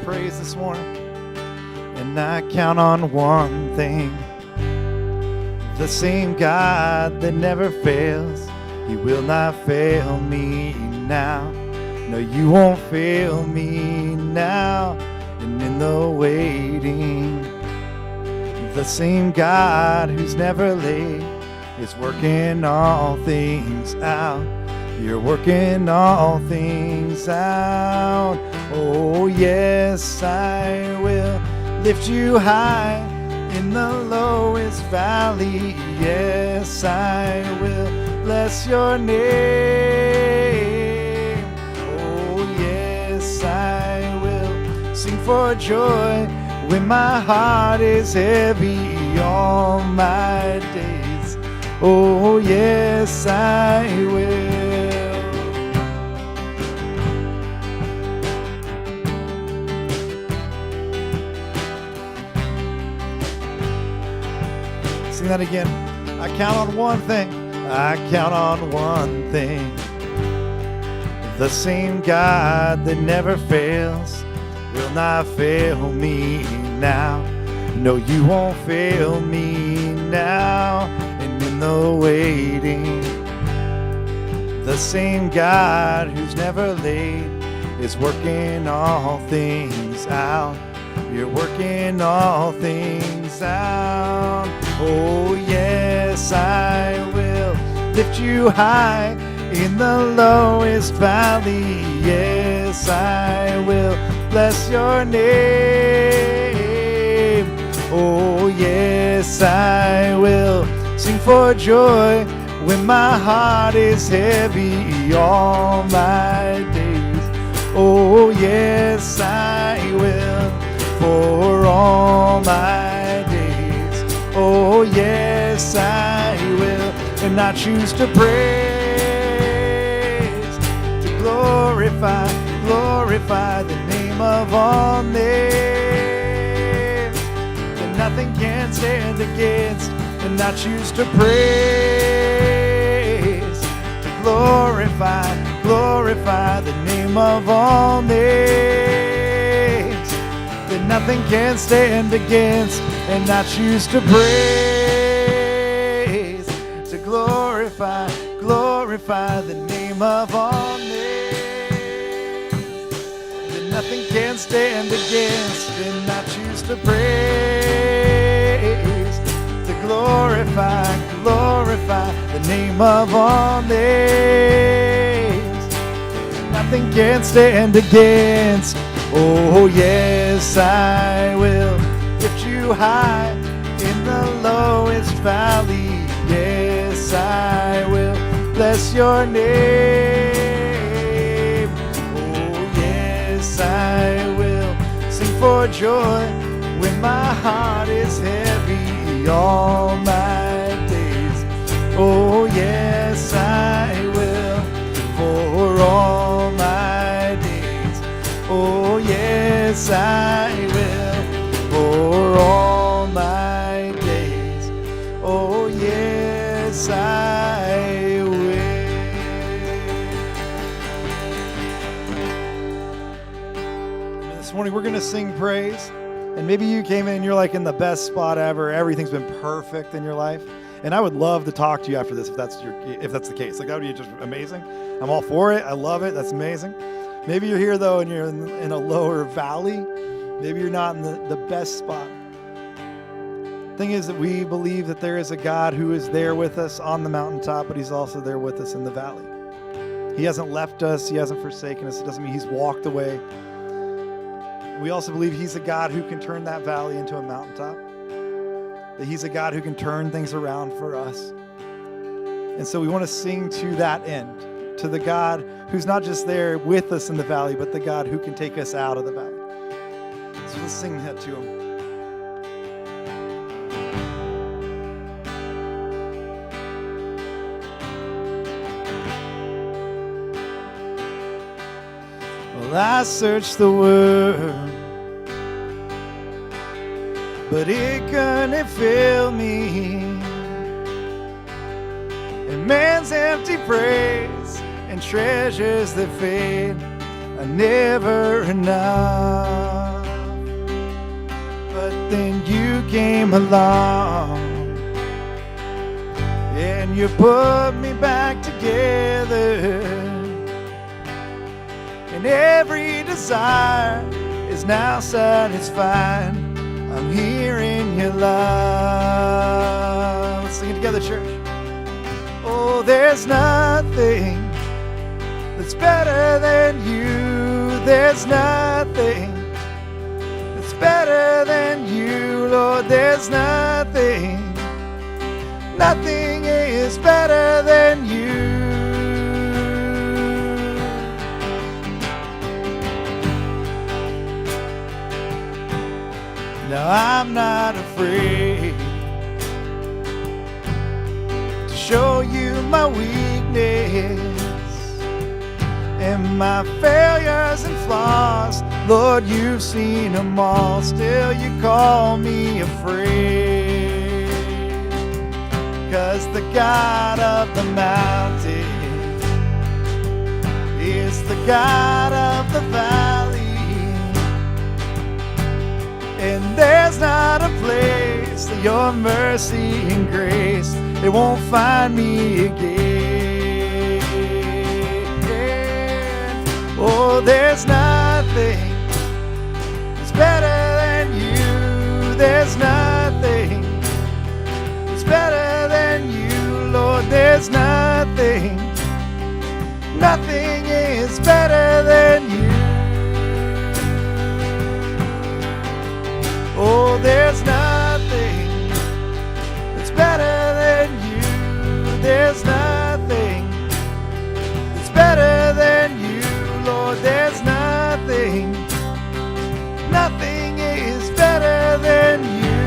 praise this morning. And I count on one thing. The same God that never fails, He will not fail me now. No, you won't fail me now. And in the waiting, the same God who's never late is working all things out. You're working all things out. Oh, yes, I will lift you high in the lowest valley. Yes, I will bless your name. Oh, yes, I will sing for joy when my heart is heavy all my days. Oh, yes, I will. Sing that again. I count on one thing. I count on one thing. The same God that never fails will not fail me now. No, you won't fail me now. And in the waiting, the same God who's never late is working all things out. You're working all things out. Oh, yes, I will lift you high in the lowest valley. Yes, I will bless your name. Oh, yes, I will sing for joy when my heart is heavy all my days. Oh, yes, I will for all my days. Oh, yes, I will. And I choose to praise, to glorify the name of all names that nothing can stand against. And I choose to praise, to glorify the name of all names that nothing can stand against. And I choose to praise, to glorify the name of all names that nothing can stand against. And I choose to praise, to glorify the name of all names that nothing can stand against. Oh, yes, I will lift you high in the lowest valley. Yes, I will bless your name. Oh, yes, I will sing for joy when my heart is heavy all my days. Oh, yes, I will for all my days. Oh, yes, I will for all my days. Oh, yes, I will. This morning we're going to sing praise. And maybe you came in and you're like in the best spot ever. Everything's been perfect in your life. And I would love to talk to you after this if that's the case. Like, that would be just amazing. I'm all for it. I love it. That's amazing. Maybe you're here though and you're in a lower valley. Maybe you're not in the best spot. Thing is that we believe that there is a God who is there with us on the mountaintop, but He's also there with us in the valley. He hasn't left us. He hasn't forsaken us. It doesn't mean He's walked away. We also believe He's a God who can turn that valley into a mountaintop. That He's a God who can turn things around for us. And so we want to sing to that end, to the God who's not just there with us in the valley, but the God who can take us out of the valley. So let's sing that to Him. Well, I searched the world, but it couldn't fill me. And man's empty praise and treasures that fade are never enough. then you came along and you put me back together, and every desire is now satisfied. I'm here in your love. Let's sing it together, church. Oh, there's nothing that's better than you. There's nothing that's better than you, Lord. There's nothing is better than you. Now I'm not afraid to show you my weakness and my failures and flaws. Lord, you've seen them all. Still you call me afraid, 'cause the God of the mountain is the God of the valley, and there's not a place that your mercy and grace, it won't find me again. Oh, there's nothing that's better than you. There's nothing that's better than you, Lord. There's nothing is better than you. Oh, there's nothing that's better than you. There's nothing that's better than you, Lord. There's nothing is better than you.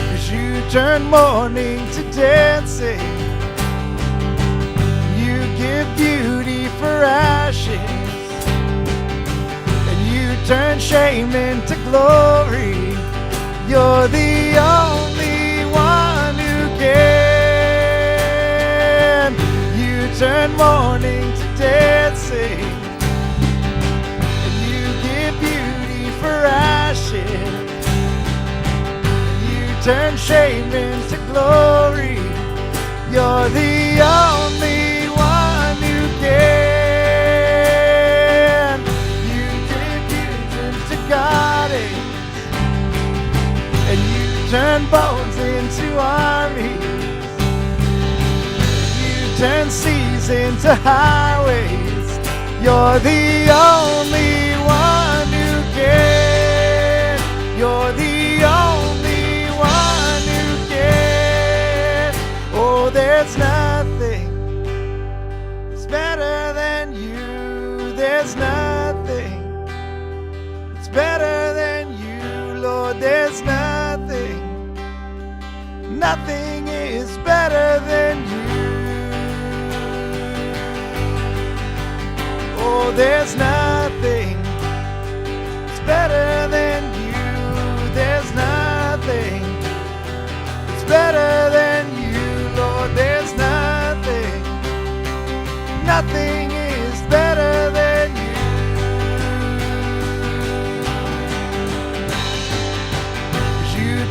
'Cause you turn mourning to dancing, you give beauty for ashes, turn shame into glory. You're the only one who can. You turn mourning to dancing, and you give beauty for ashes, and you turn shame into glory. You're the only one who can. And you turn bones into armies. You turn seas into highways. You're the only one who can. You're the only one who can. Oh, there's nothing that's better than you. There's nothing that's better than you, Lord. There's nothing is better than you. Oh, there's nothing that's better than you. There's nothing that's better than you, Lord. There's nothing is better than you.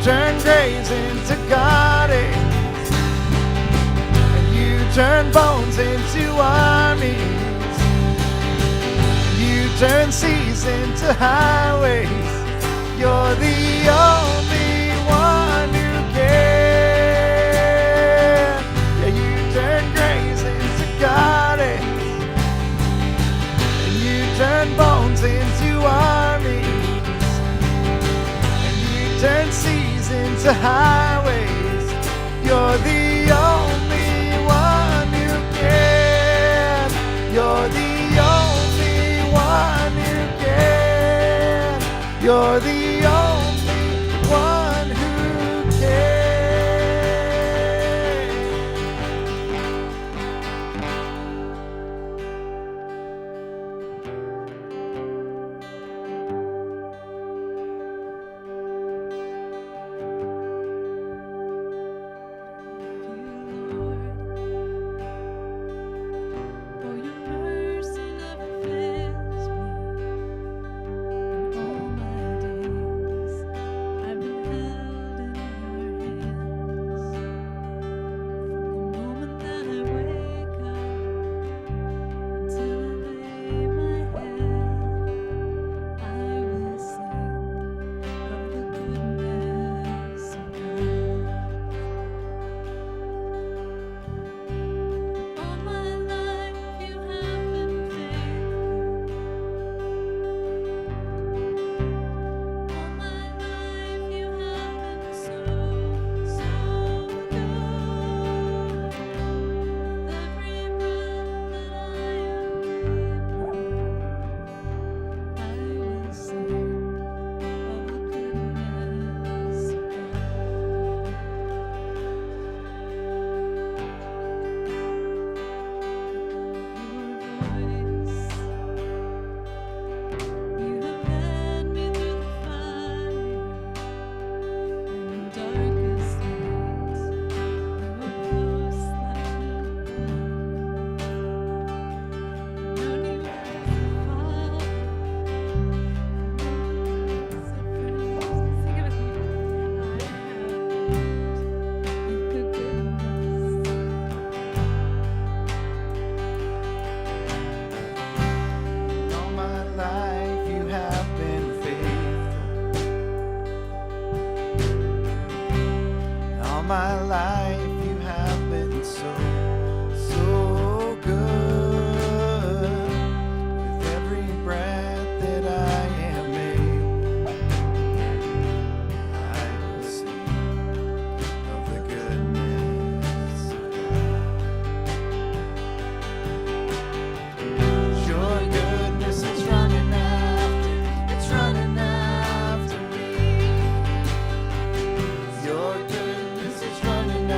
Turn graves into gardens, and you turn bones into armies. You turn seas into highways. You're the only one who can. Yeah, you turn graves into gardens, and you turn bones into armies. Turn seas into highways. You're the only one who can. You're the only one who can. You're the only one who can. my life you have been so, so good. With every breath that I am able, I will sing of the goodness of God. Your goodness is running after me. Your goodness is running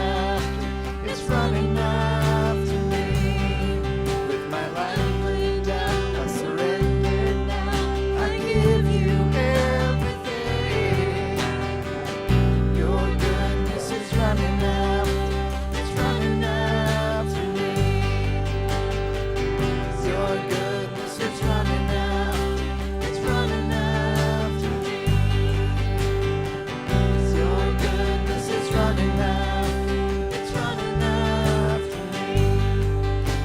after me. With my life laid down, I surrender now. I give you everything. Your goodness is running after me. Your goodness is running after me. Your goodness is running after me.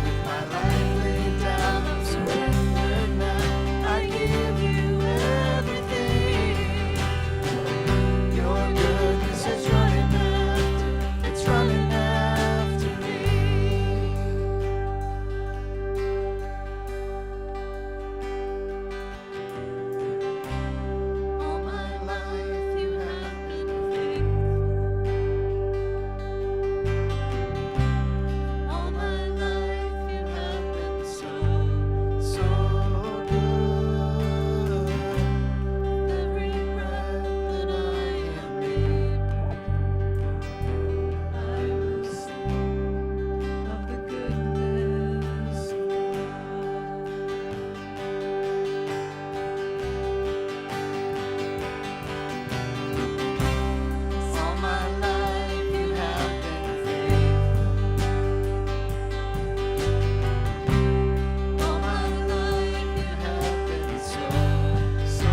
With my life laid down, I'm surrendered now. I give you everything. Your goodness is running after me. All my life you have been faithful. All my life you have been so, so good. Every breath that I am able, I will sing of the goodness of God. All my life you have been faithful. All my life you have been so, so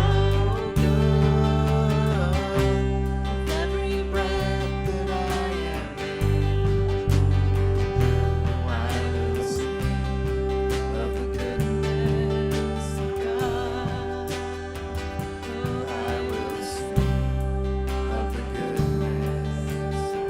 good. With every breath that I am able, I will sing of the goodness of God. Oh, I will sing of the goodness of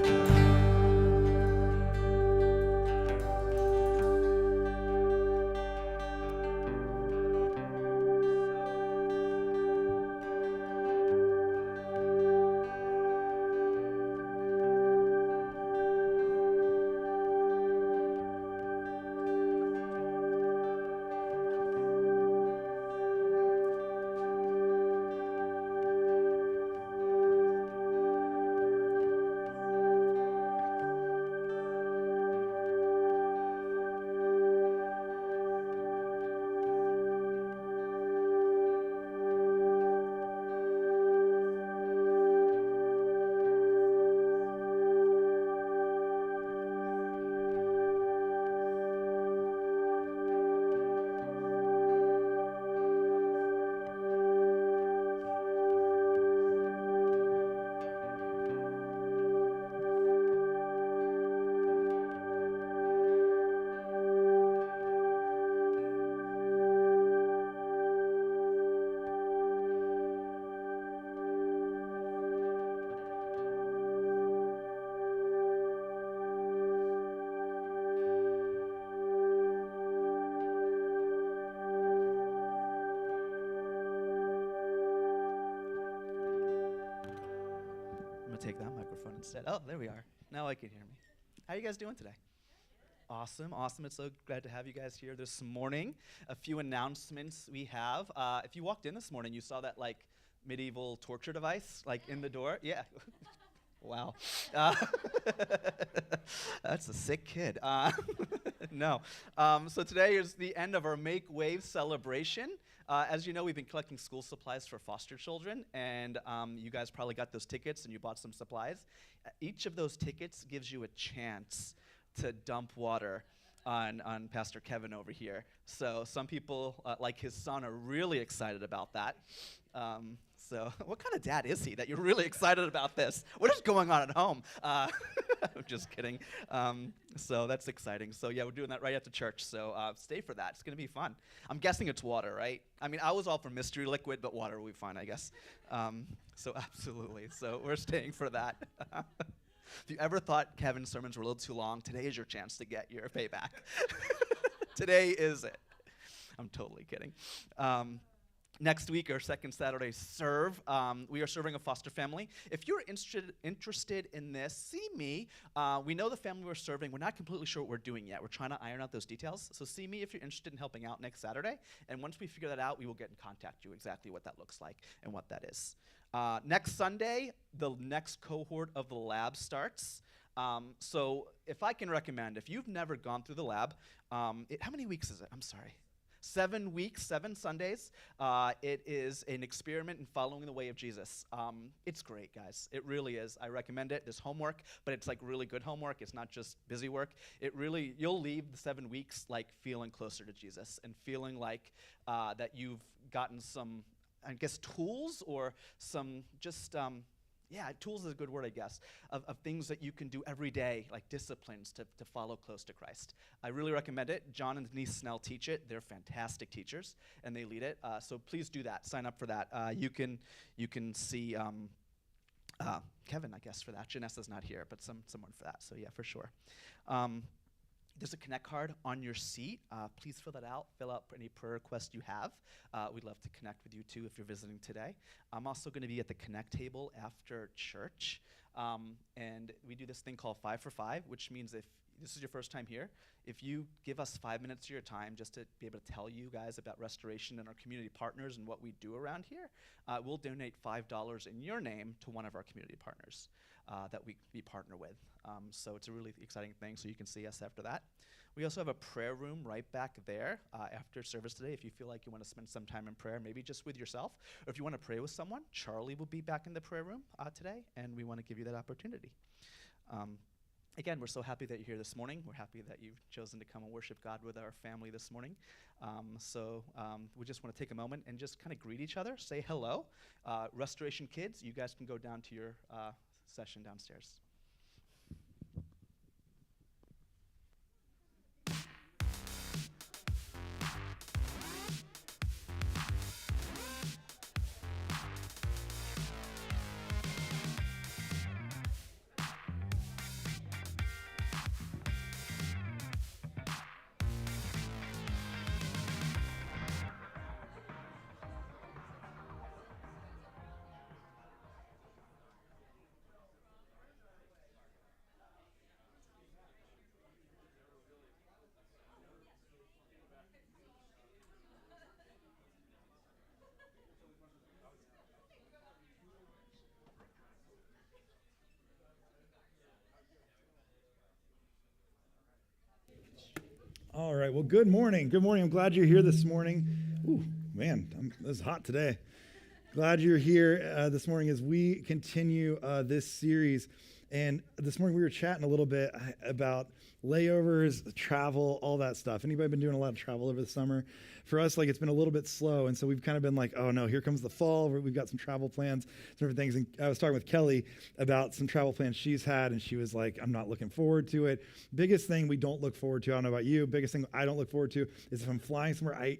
I'm gonna take that microphone instead. Oh, there we are. Now I can hear me. How are you guys doing today? Awesome, awesome. It's so glad to have you guys here this morning. A few announcements we have. If you walked in this morning, you saw that like medieval torture device like in the door. Yeah. Wow. That's a sick kid. No. So today is the end of our Make Waves celebration. As you know, we've been collecting school supplies for foster children, and you guys probably got those tickets and you bought some supplies. Each of those tickets gives you a chance to dump water on Pastor Kevin over here. So some people, like his son, are really excited about that. So what kind of dad is he that you're really excited about this? What is going on at home? I'm just kidding. So that's exciting. So yeah, we're doing that right after church. So stay for that. It's going to be fun. I'm guessing it's water, right? I mean, I was all for mystery liquid, but water will be fine, I guess. So absolutely. So we're staying for that. If you ever thought Kevin's sermons were a little too long, today is your chance to get your payback. Today is it. I'm totally kidding. Next week, our second Saturday serve, we are serving a foster family. If you're interested in this, see me. We know the family we're serving. We're not completely sure what we're doing yet. We're trying to iron out those details. So see me if you're interested in helping out next Saturday. And once we figure that out, we will get in contact you exactly what that looks like and what that is. Next Sunday, the next cohort of the lab starts. So if I can recommend, if you've never gone through the lab, how many weeks is it? I'm sorry. 7 weeks, 7 Sundays. It is an experiment in following the way of Jesus. It's great, guys. It really is. I recommend it. There's homework, but it's like really good homework. It's not just busy work. You'll leave the 7 weeks like feeling closer to Jesus and feeling like that you've gotten some, I guess, tools or some just, tools is a good word, I guess, of things that you can do every day, like disciplines to follow close to Christ. I really recommend it. John and Denise Snell teach it. They're fantastic teachers, and they lead it. So please do that. Sign up for that. You can see Kevin, I guess, for that. Janessa's not here, but someone for that. So yeah, for sure. There's a Connect card on your seat. Please fill that out. Fill out any prayer requests you have. We'd love to connect with you, too, if you're visiting today. I'm also going to be at the Connect table after church. And we do this thing called 5 for 5, which means if this is your first time here, if you give us 5 minutes of your time just to be able to tell you guys about Restoration and our community partners and what we do around here, we'll donate $5 in your name to one of our community partners that we partner with. So it's a really exciting thing, so you can see us after that. We also have a prayer room right back there after service today. If you feel like you want to spend some time in prayer, maybe just with yourself, or if you want to pray with someone, Charlie will be back in the prayer room today, and we want to give you that opportunity. Again, we're so happy that you're here this morning. We're happy that you've chosen to come and worship God with our family this morning. We just want to take a moment and just kind of greet each other, say hello. Restoration kids, you guys can go down to your session downstairs. All right. Well, good morning. Good morning. I'm glad you're here this morning. Ooh, man, this is hot today. Glad you're here this morning as we continue this series. And this morning we were chatting a little bit about layovers, travel, all that stuff. Anybody been doing a lot of travel over the summer? For us, like, it's been a little bit slow, and so we've kind of been like, oh no, here comes the fall. We've got some travel plans, some different things. And I was talking with Kelly about some travel plans she's had, and she was like, I'm not looking forward to it. Biggest thing we don't look forward to, I don't know about you, biggest thing I don't look forward to is if I'm flying somewhere, I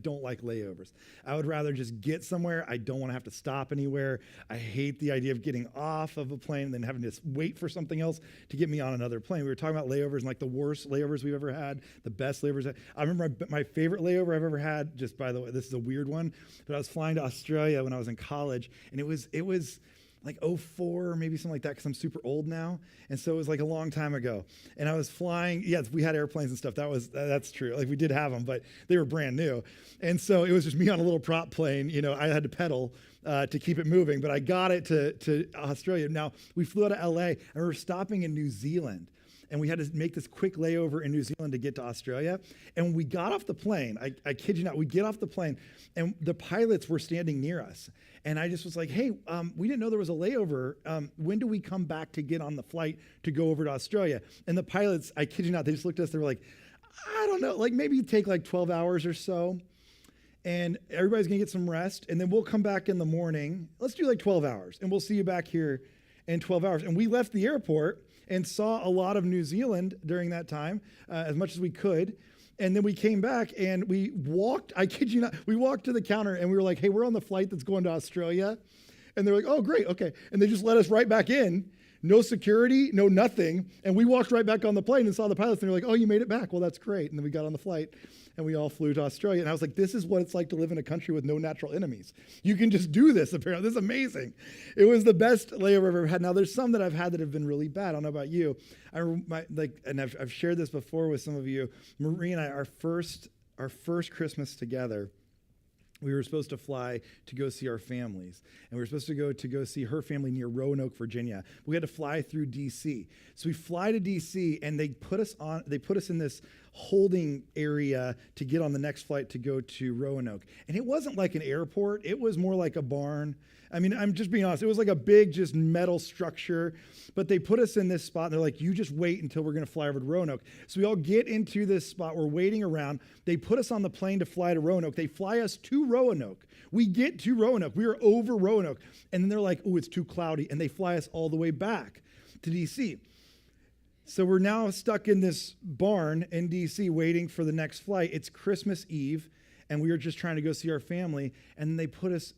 don't like layovers. I would rather just get somewhere. I don't want to have to stop anywhere. I hate the idea of getting off of a plane and then having to wait for something else to get me on another plane. We were talking about layovers and like the worst layovers we've ever had, the best layovers. I remember my favorite layover I've ever had, just by the way, this is a weird one, but I was flying to Australia when I was in college, and it was like 04 or maybe something like that, because I'm super old now, and so it was like a long time ago. And I was flying, yes, we had airplanes and stuff, that's true, like we did have them, but they were brand new. And so it was just me on a little prop plane, I had to pedal to keep it moving, but I got it to Australia. Now, we flew out of LA, and we were stopping in New Zealand, and we had to make this quick layover in New Zealand to get to Australia. And when we got off the plane, I kid you not, we get off the plane, and the pilots were standing near us. And I just was like, hey, we didn't know there was a layover. When do we come back to get on the flight to go over to Australia? And the pilots, I kid you not, they just looked at us, they were like, I don't know, like maybe take like 12 hours or so. And everybody's gonna get some rest, and then we'll come back in the morning. Let's do like 12 hours, and we'll see you back here in 12 hours. And we left the airport and saw a lot of New Zealand during that time, as much as we could. And then we came back and we walked, I kid you not, we walked to the counter and we were like, hey, we're on the flight that's going to Australia. And they're like, oh, great, okay. And they just let us right back in. no security, no nothing. And we walked right back on the plane and saw the pilots, and they're like, oh, you made it back. Well, that's great. And then we got on the flight, and we all flew to Australia. And I was like, this is what it's like to live in a country with no natural enemies. You can just do this, apparently. This is amazing. It was the best layover I've ever had. Now, there's some that I've had that have been really bad. I don't know about you. I've shared this before with some of you. Marie and I, our first Christmas together, we were supposed to fly to go see our families, and we were supposed to go see her family near Roanoke, Virginia. We had to fly through D.C. So we fly to D.C., and they put us in this holding area to get on the next flight to go to Roanoke. And it wasn't like an airport. It was more like a barn. I mean, I'm just being honest. It was like a big, just metal structure, but they put us in this spot, and they're like, you just wait until we're going to fly over to Roanoke. So we all get into this spot. We're waiting around. They put us on the plane to fly to Roanoke. They fly us to Roanoke. We get to Roanoke. We are over Roanoke. And then they're like, oh, it's too cloudy. And they fly us all the way back to D.C. So we're now stuck in this barn in D.C. waiting for the next flight. It's Christmas Eve, and we were just trying to go see our family. And they put us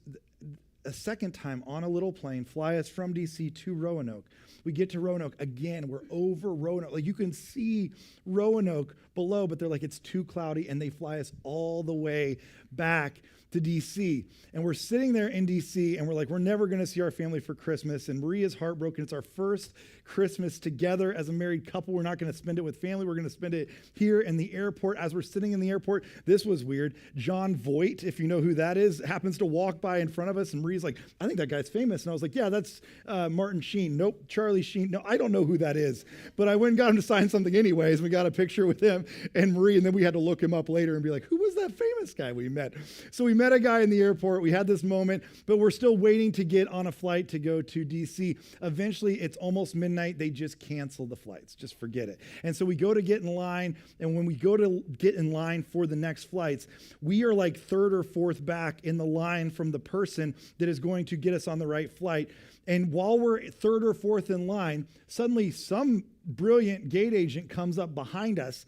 a second time on a little plane, fly us from D.C. to Roanoke. We get to Roanoke. Again, we're over Roanoke. Like, you can see Roanoke below, but they're like, it's too cloudy, and they fly us all the way back to D.C. And we're sitting there in D.C., and we're like, we're never going to see our family for Christmas. And Maria's heartbroken. It's our first Christmas together as a married couple. We're not going to spend it with family. We're going to spend it here in the airport. As we're sitting in the airport, this was weird. John Voight, if you know who that is, happens to walk by in front of us. And Maria's like, I think that guy's famous. And I was like, yeah, that's Martin Sheen. Nope, Charlie Sheen. No, I don't know who that is. But I went and got him to sign something anyways. We got a picture with him and Marie, and then we had to look him up later and be like, who was that famous guy we met? So we met a guy in the airport. We had this moment, but we're still waiting to get on a flight to go to D.C. Eventually, it's almost midnight. They just cancel the flights. Just forget it. And so we go to get in line, and when we go to get in line for the next flights, we are like third or fourth back in the line from the person that is going to get us on the right flight. And while we're third or fourth in line, suddenly some brilliant gate agent comes up behind us,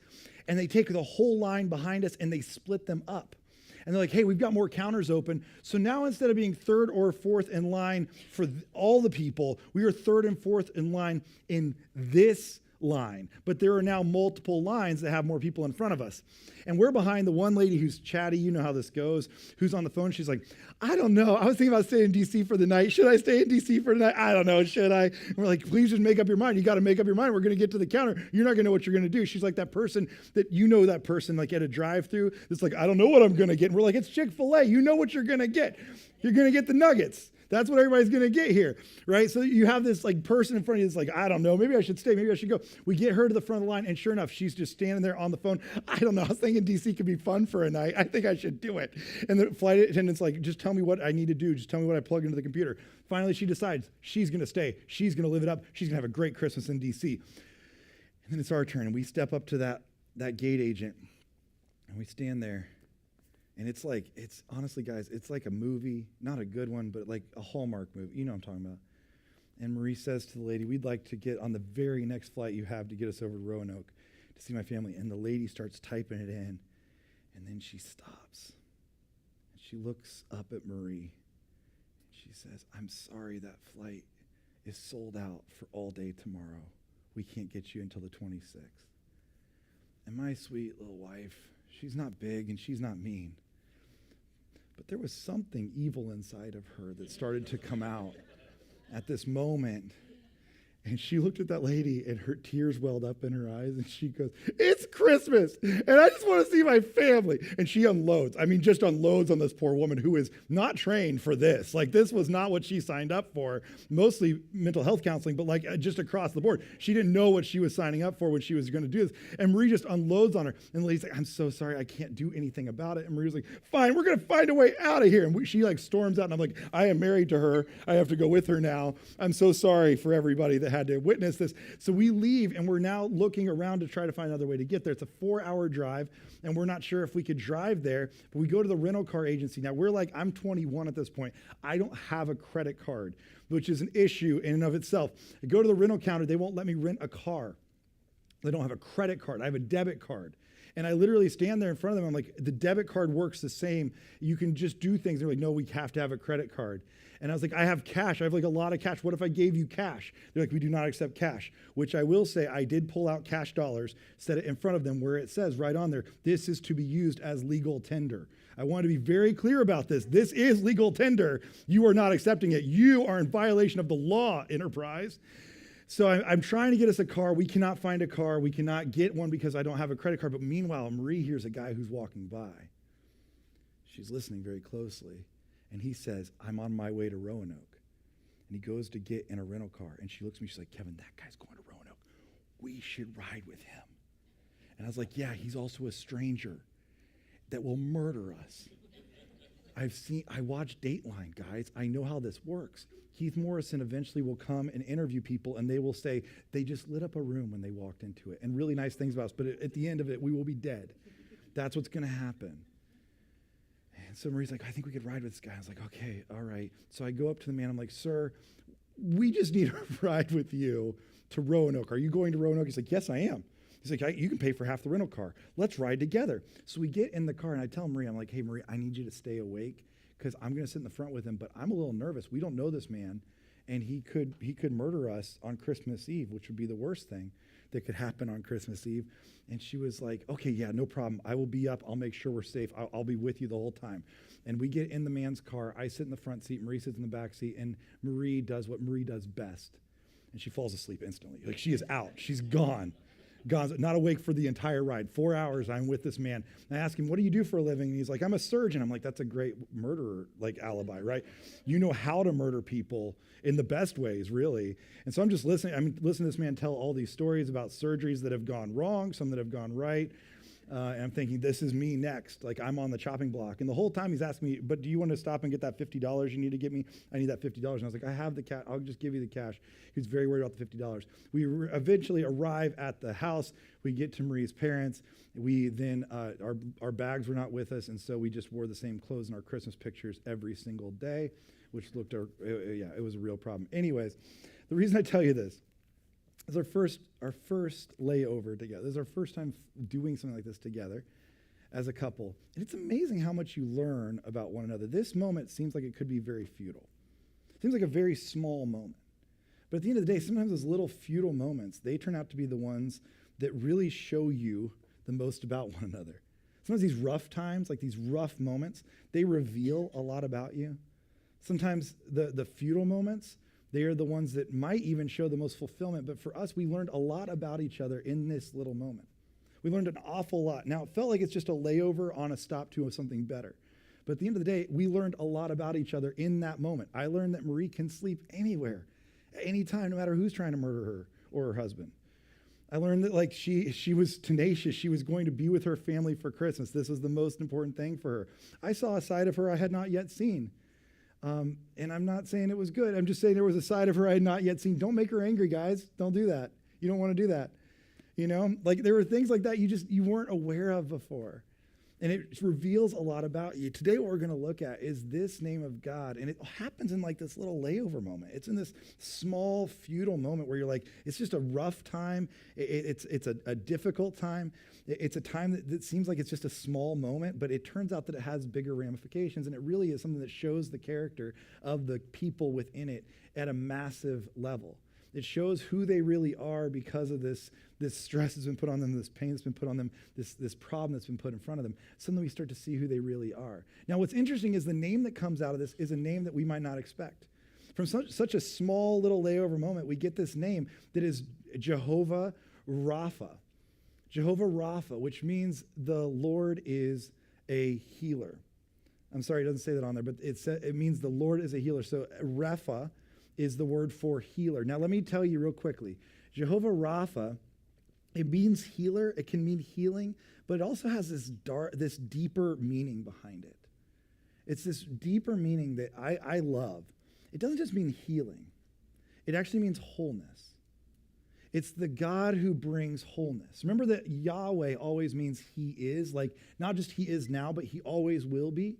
and they take the whole line behind us and they split them up. And they're like, hey, we've got more counters open. So now instead of being third or fourth in line for all the people, we are third and fourth in line in this line. But there are now multiple lines that have more people in front of us. And we're behind the one lady who's chatty, you know how this goes, who's on the phone. She's like, I don't know. I was thinking about staying in D.C. for the night. Should I stay in D.C. for the night? I don't know. Should I? And we're like, please just make up your mind. You got to make up your mind. We're going to get to the counter. You're not going to know what you're going to do. She's like that person that you know, that person like at a drive-through. It's like, I don't know what I'm going to get. And we're like, it's Chick-fil-A. You know what you're going to get. You're going to get the nuggets. That's what everybody's going to get here, right? So you have this like person in front of you that's like, I don't know, maybe I should stay, maybe I should go. We get her to the front of the line, and sure enough, she's just standing there on the phone. I don't know, I was thinking D.C. could be fun for a night. I think I should do it. And the flight attendant's like, just tell me what I need to do. Just tell me what I plug into the computer. Finally, she decides she's going to stay. She's going to live it up. She's going to have a great Christmas in D.C. And then it's our turn, and we step up to that gate agent, and we stand there. And it's honestly, guys, it's like a movie, not a good one, but like a Hallmark movie. You know what I'm talking about. And Marie says to the lady, we'd like to get on the very next flight you have to get us over to Roanoke to see my family. And the lady starts typing it in, and then she stops. And she looks up at Marie, and she says, I'm sorry, that flight is sold out for all day tomorrow. We can't get you until the 26th. And my sweet little wife, she's not big and she's not mean, but there was something evil inside of her that started to come out at this moment. And she looked at that lady, and her tears welled up in her eyes, and she goes, it's Christmas, and I just want to see my family. And she unloads. I mean, just unloads on this poor woman who is not trained for this. Like, this was not what she signed up for, mostly mental health counseling, but like just across the board. She didn't know what she was signing up for when she was going to do this. And Marie just unloads on her. And the lady's like, I'm so sorry, I can't do anything about it. And Marie's like, fine, we're going to find a way out of here. And she like storms out, and I'm like, I am married to her. I have to go with her now. I'm so sorry for everybody that had to witness this. So we leave, and we're now looking around to try to find another way to get there. It's a 4-hour drive, and we're not sure if we could drive there, but we go to the rental car agency. Now we're like, I'm 21 at this point. I don't have a credit card, which is an issue in and of itself. I go to the rental counter. They won't let me rent a car. They don't have a credit card. I have a debit card. And I literally stand there in front of them. I'm like, the debit card works the same. You can just do things. They're like, no, we have to have a credit card. And I was like, I have cash. I have like a lot of cash. What if I gave you cash? They're like, we do not accept cash, which I will say I did pull out cash dollars, set it in front of them where it says right on there, this is to be used as legal tender. I want to be very clear about this. This is legal tender. You are not accepting it. You are in violation of the law, Enterprise. So I'm trying to get us a car. We cannot find a car. We cannot get one because I don't have a credit card. But meanwhile, Marie hears a guy who's walking by. She's listening very closely. And he says, I'm on my way to Roanoke. And he goes to get in a rental car. And she looks at me, she's like, Kevin, that guy's going to Roanoke. We should ride with him. And I was like, yeah, he's also a stranger that will murder us. I watch Dateline, guys. I know how this works. Keith Morrison eventually will come and interview people, and they will say, they just lit up a room when they walked into it. And really nice things about us. But at the end of it, we will be dead. That's what's going to happen. And so Marie's like, I think we could ride with this guy. I was like, okay, all right. So I go up to the man. I'm like, sir, we just need a ride with you to Roanoke. Are you going to Roanoke? He's like, yes, I am. He's like, you can pay for half the rental car. Let's ride together. So we get in the car, and I tell Marie, I'm like, hey, Marie, I need you to stay awake because I'm going to sit in the front with him, but I'm a little nervous. We don't know this man, and he could murder us on Christmas Eve, which would be the worst thing that could happen on Christmas Eve. And she was like, okay, yeah, no problem. I will be up. I'll make sure we're safe. I'll be with you the whole time. And we get in the man's car. I sit in the front seat. Marie sits in the back seat, and Marie does what Marie does best, and she falls asleep instantly. Like, she is out. She's gone. Not awake for the entire ride. 4 hours I'm with this man. And I ask him, what do you do for a living? And he's like, I'm a surgeon. I'm like, that's a great murderer, like, alibi, right? You know how to murder people in the best ways, really. And so I'm just listening. I'm listening to this man tell all these stories about surgeries that have gone wrong, some that have gone right. And I'm thinking, this is me next. Like, I'm on the chopping block. And the whole time he's asking me, but do you want to stop and get that $50 you need to get me? I need that $50. And I was like, I have the cash. I'll just give you the cash. He was very worried about the $50. We eventually arrive at the house. We get to Marie's parents. We then, our bags were not with us. And so we just wore the same clothes in our Christmas pictures every single day, which looked, it was a real problem. Anyways, the reason I tell you this, it's our first layover together. This is our first time doing something like this together as a couple. And it's amazing how much you learn about one another. This moment seems like it could be very futile. It seems like a very small moment. But at the end of the day, sometimes those little futile moments, they turn out to be the ones that really show you the most about one another. Sometimes these rough times, like these rough moments, they reveal a lot about you. Sometimes the futile moments, they are the ones that might even show the most fulfillment. But for us, we learned a lot about each other in this little moment. We learned an awful lot. Now, it felt like it's just a layover on a stop to something better. But at the end of the day, we learned a lot about each other in that moment. I learned that Marie can sleep anywhere, at any time, no matter who's trying to murder her or her husband. I learned that, like, she was tenacious. She was going to be with her family for Christmas. This was the most important thing for her. I saw a side of her I had not yet seen. And I'm not saying it was good. I'm just saying there was a side of her I had not yet seen. Don't make her angry, guys. Don't do that. You don't want to do that. You know, like, there were things like that you weren't aware of before. And it reveals a lot about you. Today, what we're going to look at is this name of God. And it happens in like this little layover moment. It's in this small, futile moment where you're like, it's just a rough time. It's a difficult time. It's a time that seems like it's just a small moment, but it turns out that it has bigger ramifications. And it really is something that shows the character of the people within it at a massive level. It shows who they really are because of this stress that's been put on them, this pain that's been put on them, this problem that's been put in front of them. Suddenly we start to see who they really are. Now, what's interesting is the name that comes out of this is a name that we might not expect. From such a small little layover moment, we get this name that is Jehovah Rapha. Jehovah Rapha, which means the Lord is a healer. I'm sorry, it doesn't say that on there, but it means the Lord is a healer. So Rapha is the word for healer. Now, let me tell you real quickly. Jehovah Rapha, it means healer. It can mean healing, but it also has this deeper meaning behind it. It's this deeper meaning that I love. It doesn't just mean healing. It actually means wholeness. It's the God who brings wholeness. Remember that Yahweh always means he is, like not just he is now, but he always will be.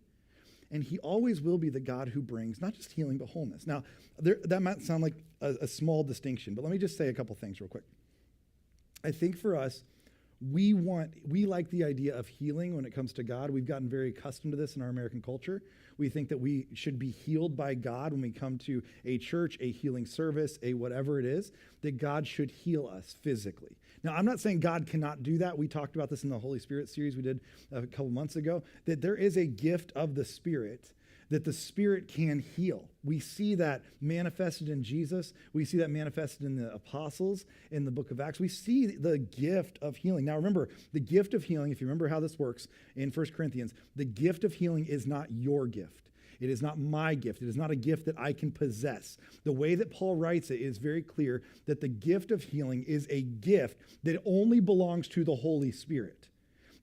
And he always will be the God who brings not just healing, but wholeness. Now, that might sound like a small distinction, but let me just say a couple things real quick. I think for us, We like the idea of healing when it comes to God. We've gotten very accustomed to this in our American culture. We think that we should be healed by God when we come to a church, a healing service, a whatever it is, that God should heal us physically. Now, I'm not saying God cannot do that. We talked about this in the Holy Spirit series we did a couple months ago, that there is a gift of the Spirit, that the Spirit can heal. We see that manifested in Jesus. We see that manifested in the apostles in the book of Acts. We see the gift of healing. Now remember, the gift of healing, if you remember how this works in 1 Corinthians, the gift of healing is not your gift. It is not my gift. It is not a gift that I can possess. The way that Paul writes it is very clear that the gift of healing is a gift that only belongs to the Holy Spirit.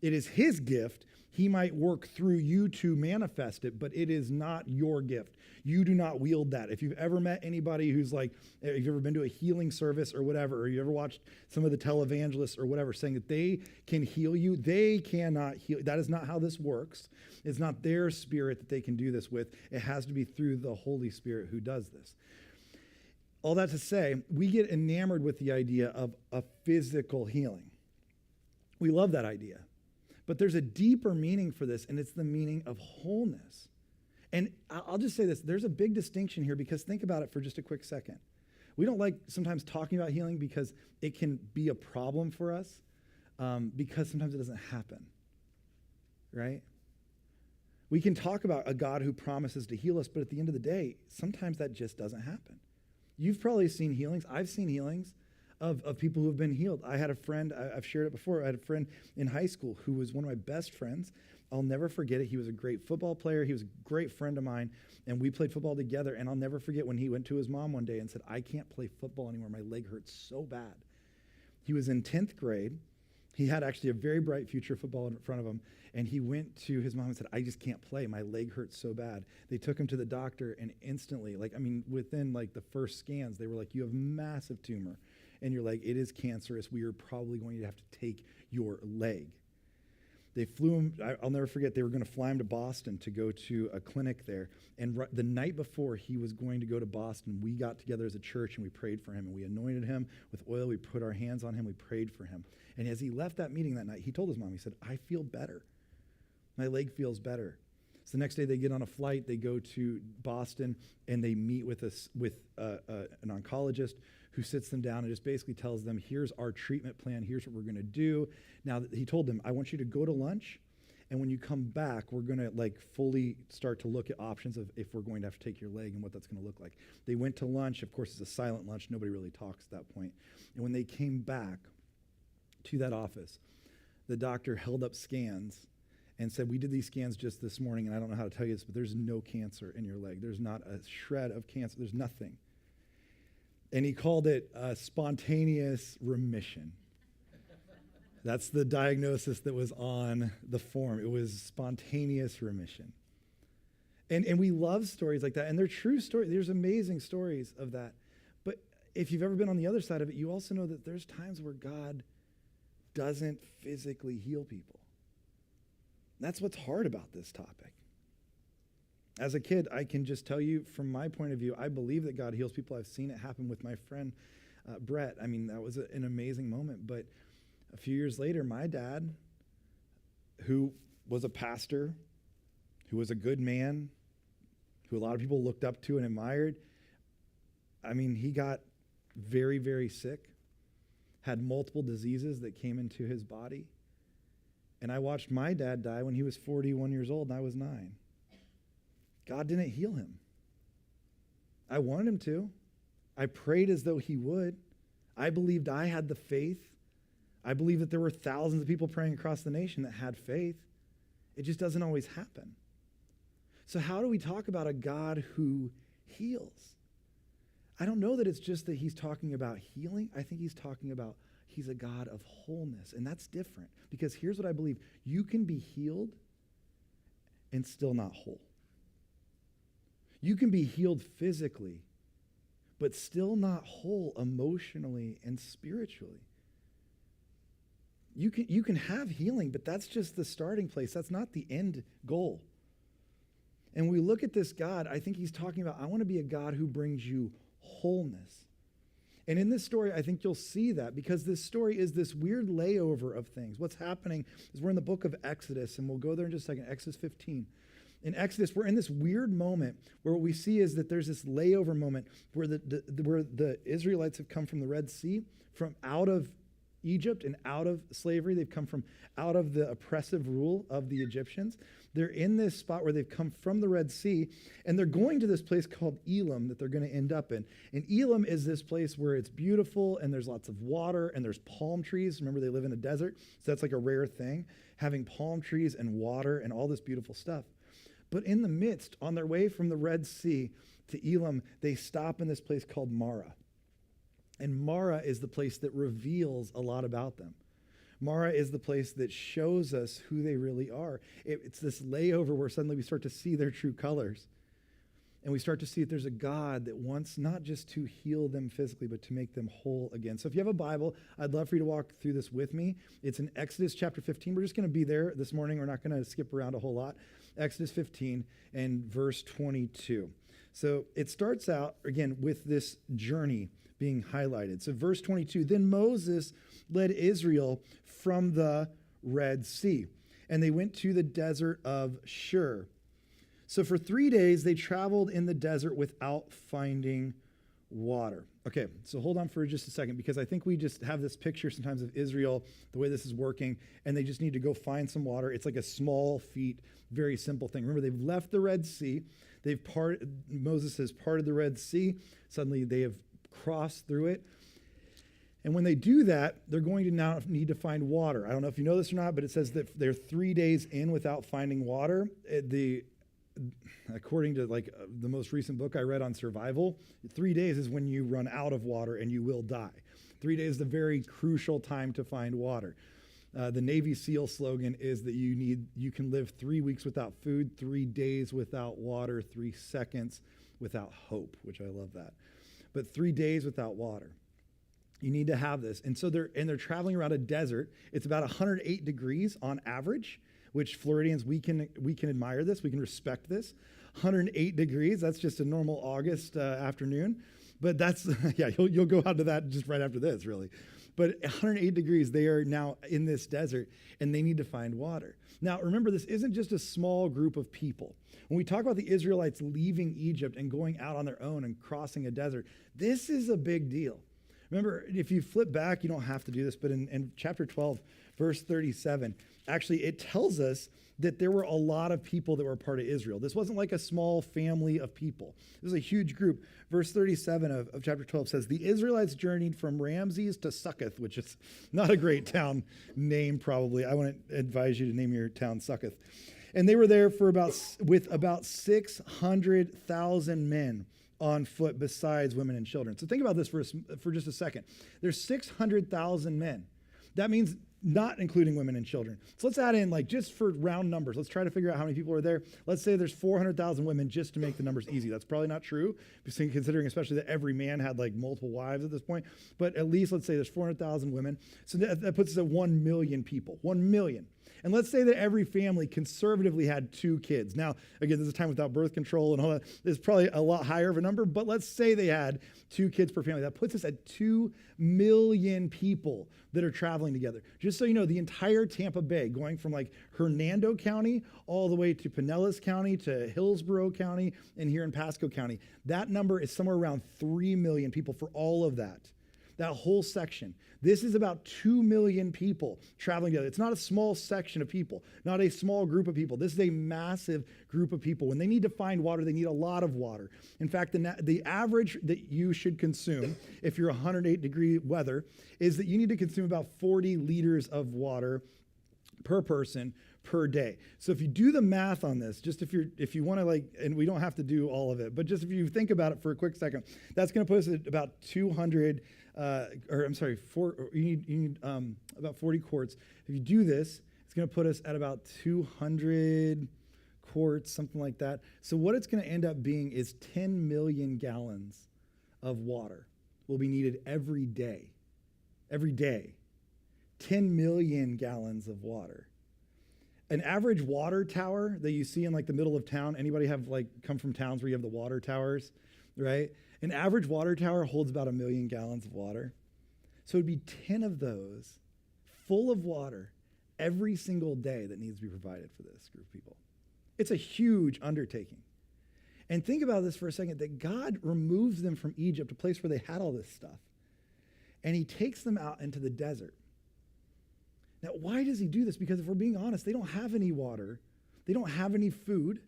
It is his gift. He might work through you to manifest it, but it is not your gift. You do not wield that. If you've ever met anybody who's like, if you've ever been to a healing service or whatever, or you ever watched some of the televangelists or whatever saying that they can heal you, they cannot heal. That is not how this works. It's not their spirit that they can do this with. It has to be through the Holy Spirit who does this. All that to say, we get enamored with the idea of a physical healing. We love that idea. But there's a deeper meaning for this, and it's the meaning of wholeness. And I'll just say this. There's a big distinction here, because think about it for just a quick second. We don't like sometimes talking about healing because it can be a problem for us, because sometimes it doesn't happen, right? We can talk about a God who promises to heal us, but at the end of the day, sometimes that just doesn't happen. You've probably seen healings. I've seen healings of people who have been healed. I had a friend, I've shared it before, I had a friend in high school who was one of my best friends. I'll never forget it. He was a great football player. He was a great friend of mine, and we played football together, and I'll never forget when he went to his mom one day and said, I can't play football anymore. My leg hurts so bad. He was in 10th grade. He had actually a very bright future of football in front of him, and he went to his mom and said, I just can't play. My leg hurts so bad. They took him to the doctor, and instantly, within the first scans, they were like, you have massive tumor. And you're like, it is cancerous. We are probably going to have to take your leg. They flew him, I'll never forget, they were going to fly him to Boston to go to a clinic there. And the night before he was going to go to Boston, we got together as a church and we prayed for him. And we anointed him with oil. We put our hands on him. We prayed for him. And as he left that meeting that night, he told his mom, he said, I feel better. My leg feels better. So the next day they get on a flight. They go to Boston and they meet with an oncologist who sits them down and just basically tells them, here's our treatment plan, here's what we're going to do. Now, he told them, I want you to go to lunch, and when you come back, we're going to fully start to look at options of if we're going to have to take your leg and what that's going to look like. They went to lunch. Of course, it's a silent lunch. Nobody really talks at that point. And when they came back to that office, the doctor held up scans and said, we did these scans just this morning, and I don't know how to tell you this, but there's no cancer in your leg. There's not a shred of cancer. There's nothing. And he called it spontaneous remission. That's the diagnosis that was on the form. It was spontaneous remission. And we love stories like that. And they're true stories. There's amazing stories of that. But if you've ever been on the other side of it, you also know that there's times where God doesn't physically heal people. That's what's hard about this topic. As a kid, I can just tell you from my point of view, I believe that God heals people. I've seen it happen with my friend Brett. I mean, that was an amazing moment. But a few years later, my dad, who was a pastor, who was a good man, who a lot of people looked up to and admired, I mean, he got very, very sick, had multiple diseases that came into his body. And I watched my dad die when he was 41 years old and I was 9. God didn't heal him. I wanted him to. I prayed as though he would. I believed I had the faith. I believe that there were thousands of people praying across the nation that had faith. It just doesn't always happen. So how do we talk about a God who heals? I don't know that it's just that he's talking about healing. I think he's talking about he's a God of wholeness. And that's different, because here's what I believe. You can be healed and still not whole. You can be healed physically, but still not whole emotionally and spiritually. You can have healing, but that's just the starting place. That's not the end goal. And when we look at this God, I think he's talking about, I want to be a God who brings you wholeness. And in this story, I think you'll see that because this story is this weird layover of things. What's happening is we're in the book of Exodus, and we'll go there in just a second, Exodus 15. In Exodus, we're in this weird moment where what we see is that there's this layover moment where the Israelites have come from the Red Sea, from out of Egypt and out of slavery. They've come from out of the oppressive rule of the Egyptians. They're in this spot where they've come from the Red Sea, and they're going to this place called Elim that they're going to end up in. And Elim is this place where it's beautiful, and there's lots of water, and there's palm trees. Remember, they live in a desert, so that's like a rare thing, having palm trees and water and all this beautiful stuff. But in the midst, on their way from the Red Sea to Elim, they stop in this place called Marah. And Marah is the place that reveals a lot about them. Marah is the place that shows us who they really are. It's this layover where suddenly we start to see their true colors. And we start to see that there's a God that wants not just to heal them physically, but to make them whole again. So if you have a Bible, I'd love for you to walk through this with me. It's in Exodus chapter 15. We're just going to be there this morning. We're not going to skip around a whole lot. Exodus 15 and verse 22. So it starts out, again, with this journey being highlighted. So verse 22, then Moses led Israel from the Red Sea, and they went to the desert of Shur. So for 3 days, they traveled in the desert without finding water. Okay, so hold on for just a second, because I think we just have this picture sometimes of Israel, the way this is working, and they just need to go find some water. It's like a small feat, very simple thing. Remember, they've left the Red Sea. Moses has parted the Red Sea. Suddenly they have crossed through it. And when they do that, they're going to now need to find water. I don't know if you know this or not, but it says that they're 3 days in without finding water. According to the most recent book I read on survival, 3 days is when you run out of water and you will die. 3 days is the very crucial time to find water. The Navy SEAL slogan is that you can live 3 weeks without food, 3 days without water, 3 seconds without hope, which I love that. But 3 days without water. You need to have this. And so they're traveling around a desert. It's about 108 degrees on average, which Floridians, we can admire this. We can respect this. 108 degrees, that's just a normal August afternoon. But that's, yeah, you'll go out to that just right after this, really. But 108 degrees, they are now in this desert, and they need to find water. Now, remember, this isn't just a small group of people. When we talk about the Israelites leaving Egypt and going out on their own and crossing a desert, this is a big deal. Remember, if you flip back, you don't have to do this, but in chapter 12, verse 37, actually, it tells us that there were a lot of people that were part of Israel. This wasn't like a small family of people. This was a huge group. Verse 37 of chapter 12 says, the Israelites journeyed from Ramses to Succoth, which is not a great town name, probably. I wouldn't advise you to name your town Succoth. And they were there with about 600,000 men on foot besides women and children. So think about this for just a second. There's 600,000 men. That means not including women and children. So let's add in, just for round numbers, let's try to figure out how many people are there. Let's say there's 400,000 women just to make the numbers easy. That's probably not true, considering especially that every man had multiple wives at this point. But at least let's say there's 400,000 women. So that puts us at 1 million people. 1 million. And let's say that every family conservatively had 2 kids. Now, again, this is a time without birth control and all that. It's probably a lot higher of a number, but let's say they had 2 kids per family. That puts us at 2 million people that are traveling together. Just so you know, the entire Tampa Bay, going from Hernando County all the way to Pinellas County to Hillsborough County and here in Pasco County, that number is somewhere around 3 million people for all of that whole section. This is about 2 million people traveling together. It's not a small section of people, not a small group of people. This is a massive group of people. When they need to find water, they need a lot of water. In fact, the average that you should consume, if you're 108-degree weather, is that you need to consume about 40 liters of water per person per day. So if you do the math on this, just if you want to and we don't have to do all of it, but just if you think about it for a quick second, that's going to put us at about 200, you need about 40 quarts. If you do this, it's going to put us at about 200 quarts, something like that. So what it's going to end up being is 10 million gallons of water will be needed every day. Every day. 10 million gallons of water. An average water tower that you see in the middle of town, anybody have come from towns where you have the water towers? right? An average water tower holds about 1 million gallons of water. So it'd be 10 of those full of water every single day that needs to be provided for this group of people. It's a huge undertaking. And think about this for a second, that God removes them from Egypt, a place where they had all this stuff, and he takes them out into the desert. Now, why does he do this? Because if we're being honest, they don't have any water. They don't have any food.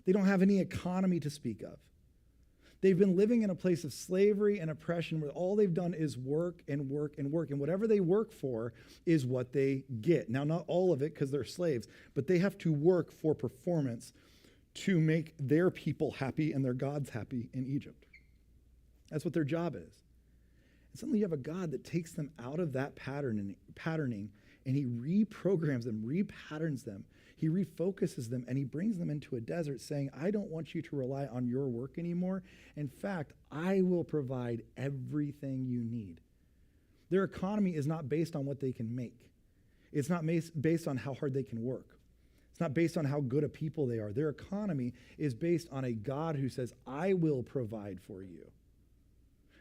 They don't have any economy to speak of. They've been living in a place of slavery and oppression where all they've done is work and work and work. And whatever they work for is what they get. Now, not all of it because they're slaves, but they have to work for performance to make their people happy and their gods happy in Egypt. That's what their job is. And suddenly you have a God that takes them out of that patterning, and he reprograms them, repatterns them. He refocuses them, and he brings them into a desert saying, I don't want you to rely on your work anymore. In fact, I will provide everything you need. Their economy is not based on what they can make. It's not based on how hard they can work. It's not based on how good a people they are. Their economy is based on a God who says, I will provide for you.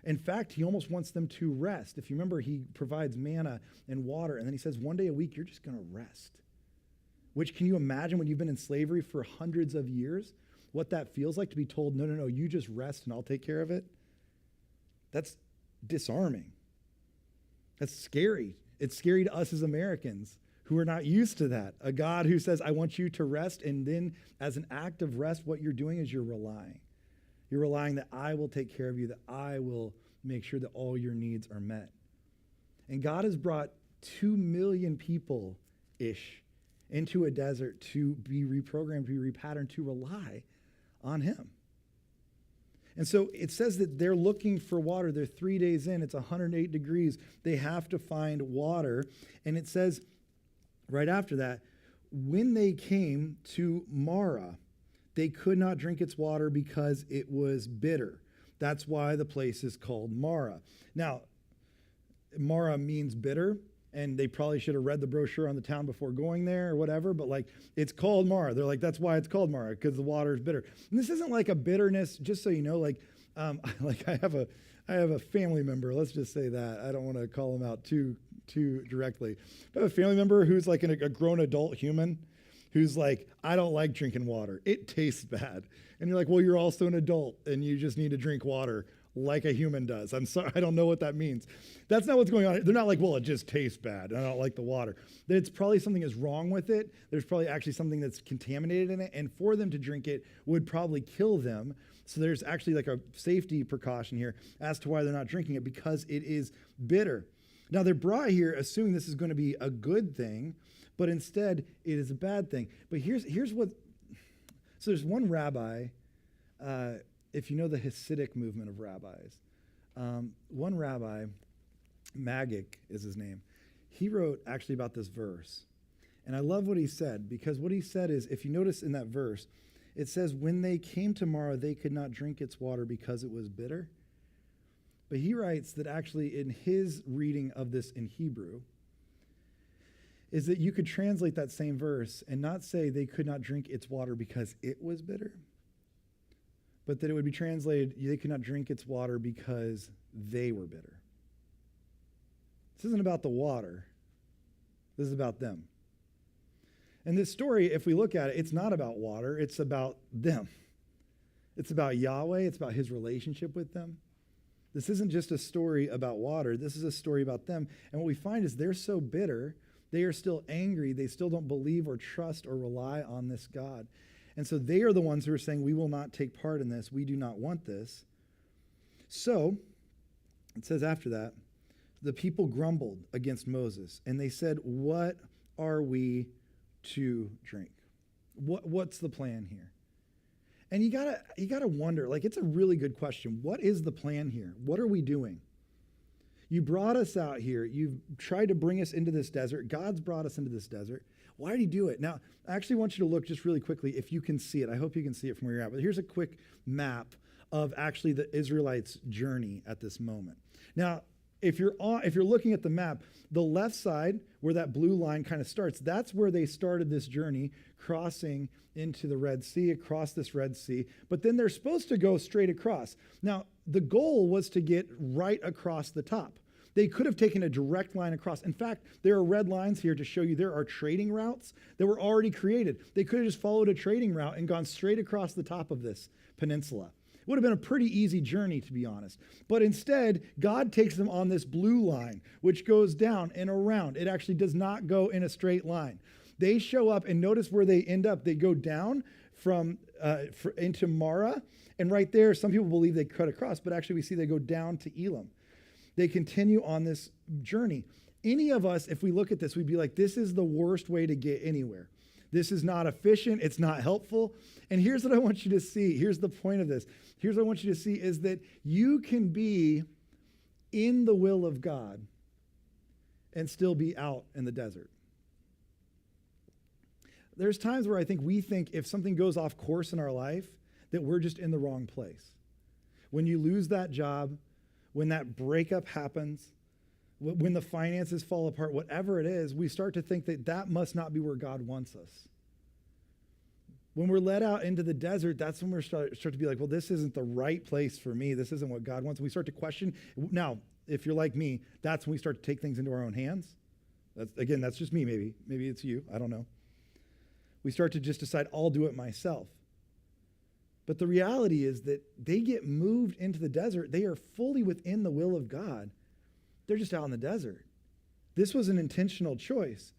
In fact, he almost wants them to rest. If you remember, he provides manna and water, and then he says, one day a week, you're just going to rest. Which, can you imagine when you've been in slavery for hundreds of years, what that feels like to be told, no, you just rest and I'll take care of it? That's disarming. That's scary. It's scary to us as Americans who are not used to that. A God who says, I want you to rest, and then as an act of rest, what you're doing is you're relying. You're relying that I will take care of you, that I will make sure that all your needs are met. And God has brought 2 million people-ish into a desert to be reprogrammed, to be repatterned, to rely on him. And so it says that they're looking for water. They're 3 days in. It's 108 degrees. They have to find water. And it says right after that, when they came to Marah, they could not drink its water because it was bitter. That's why the place is called Marah. Now, Marah means bitter, and they probably should have read the brochure on the town before going there or whatever, but like, it's called Marah. They're like, that's why it's called Marah, because the water is bitter. And this isn't like a bitterness, just so you know, I have a family member, let's just say that. I don't want to call him out too directly. But I have a family member who's like a grown adult human who's like, I don't like drinking water. It tastes bad. And you're like, well, you're also an adult and you just need to drink water like a human does. I'm sorry, I don't know what that means. That's not what's going on. They're not like, well, it just tastes bad. I don't like the water. It's probably something is wrong with it. There's probably actually something that's contaminated in it. And for them to drink it would probably kill them. So there's actually like a safety precaution here as to why they're not drinking it, because it is bitter. Now they're brought here assuming this is going to be a good thing, but instead it is a bad thing. But here's what, so there's one rabbi, if you know the Hasidic movement of rabbis, one rabbi, Magik is his name, he wrote actually about this verse. And I love what he said, because what he said is, if you notice in that verse, it says, when they came to Marah, they could not drink its water because it was bitter. But he writes that actually in his reading of this in Hebrew, is that you could translate that same verse and not say they could not drink its water because it was bitter, but that it would be translated, they could not drink its water because they were bitter. This isn't about the water. This is about them. And this story, if we look at it, it's not about water. It's about them. It's about Yahweh. It's about his relationship with them. This isn't just a story about water. This is a story about them. And what we find is they're so bitter, they are still angry. They still don't believe or trust or rely on this God. And so they are the ones who are saying, we will not take part in this. We do not want this. So it says after that, the people grumbled against Moses, and they said, what are we to drink? What's the plan here? And you gotta wonder, like, it's a really good question. What is the plan here? What are we doing? You brought us out here. You've tried to bring us into this desert. God's brought us into this desert. Why did he do it? Now, I actually want you to look just really quickly, if you can see it. I hope you can see it from where you're at. But here's a quick map of actually the Israelites' journey at this moment. Now, if you're looking at the map, the left side where that blue line kind of starts, that's where they started this journey, crossing into the Red Sea, across this Red Sea. But then they're supposed to go straight across. Now, the goal was to get right across the top. They could have taken a direct line across. In fact, there are red lines here to show you there are trading routes that were already created. They could have just followed a trading route and gone straight across the top of this peninsula. It would have been a pretty easy journey, to be honest. But instead, God takes them on this blue line, which goes down and around. It actually does not go in a straight line. They show up, and notice where they end up. They go down into Mara, and right there, some people believe they cut across, but actually we see they go down to Elam. They continue on this journey. Any of us, if we look at this, we'd be like, this is the worst way to get anywhere. This is not efficient. It's not helpful. And here's what I want you to see. Here's the point of this. Here's what I want you to see is that you can be in the will of God and still be out in the desert. There's times where we think if something goes off course in our life, that we're just in the wrong place. When you lose that job, when that breakup happens, when the finances fall apart, whatever it is, we start to think that that must not be where God wants us. When we're led out into the desert, that's when we start to be like, well, this isn't the right place for me. This isn't what God wants. And we start to question. Now, if you're like me, that's when we start to take things into our own hands. That's just me, maybe. Maybe it's you. I don't know. We start to just decide, I'll do it myself. But the reality is that they get moved into the desert. They are fully within the will of God. They're just out in the desert. This was an intentional choice.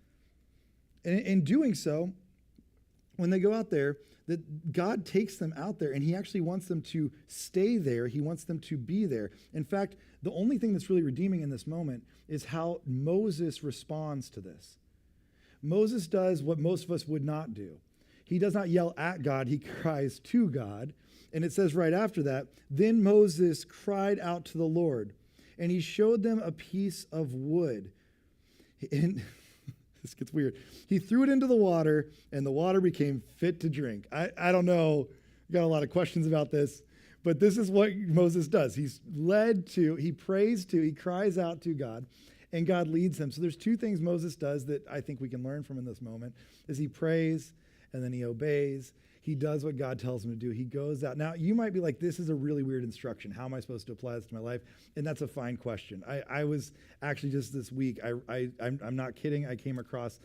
And in doing so, when they go out there, that God takes them out there, and he actually wants them to stay there. He wants them to be there. In fact, the only thing that's really redeeming in this moment is how Moses responds to this. Moses does what most of us would not do. He does not yell at God, he cries to God. And it says right after that, then Moses cried out to the Lord, and he showed them a piece of wood. And this gets weird. He threw it into the water, and the water became fit to drink. I don't know. Got a lot of questions about this, but this is what Moses does. He prays to, he cries out to God, and God leads him. So there's two things Moses does that I think we can learn from in this moment, is he prays, and then he obeys. He does what God tells him to do. He goes out. Now, you might be like, this is a really weird instruction. How am I supposed to apply this to my life? And that's a fine question. I was actually just this week, I'm not kidding. I came across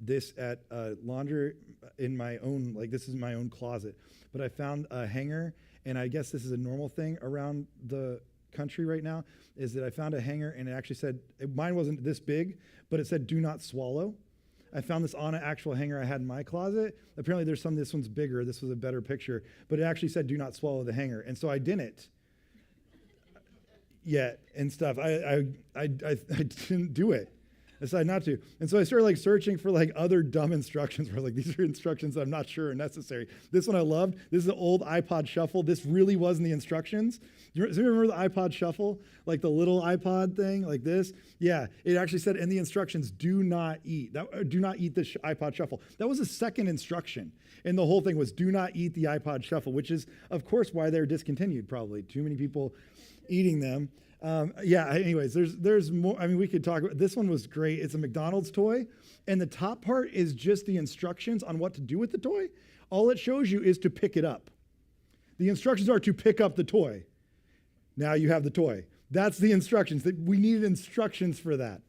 this at laundry in my own, this is my own closet. But I found a hanger, and I guess this is a normal thing around the country right now, is that I found a hanger, and it actually said, mine wasn't this big, but it said, do not swallow. I found this on an actual hanger I had in my closet. Apparently this one's bigger. This was a better picture, but it actually said, do not swallow the hanger. And so I didn't yet and stuff. I didn't do it. I decided not to. And so I started searching for other dumb instructions where these are instructions that I'm not sure are necessary. This one I loved. This is an old iPod Shuffle. This really wasn't the instructions. Does anyone remember the iPod Shuffle? The little iPod thing like this? Yeah, it actually said in the instructions, do not eat. Do not eat the iPod Shuffle. That was the second instruction. And the whole thing was do not eat the iPod Shuffle, which is, of course, why they're discontinued probably. Too many people eating them. Anyways, there's more. We could talk about, this one was great. It's a McDonald's toy, and the top part is just the instructions on what to do with the toy. All it shows you is to pick it up. The instructions are to pick up the toy. Now you have the toy. That's the instructions. We needed instructions for that.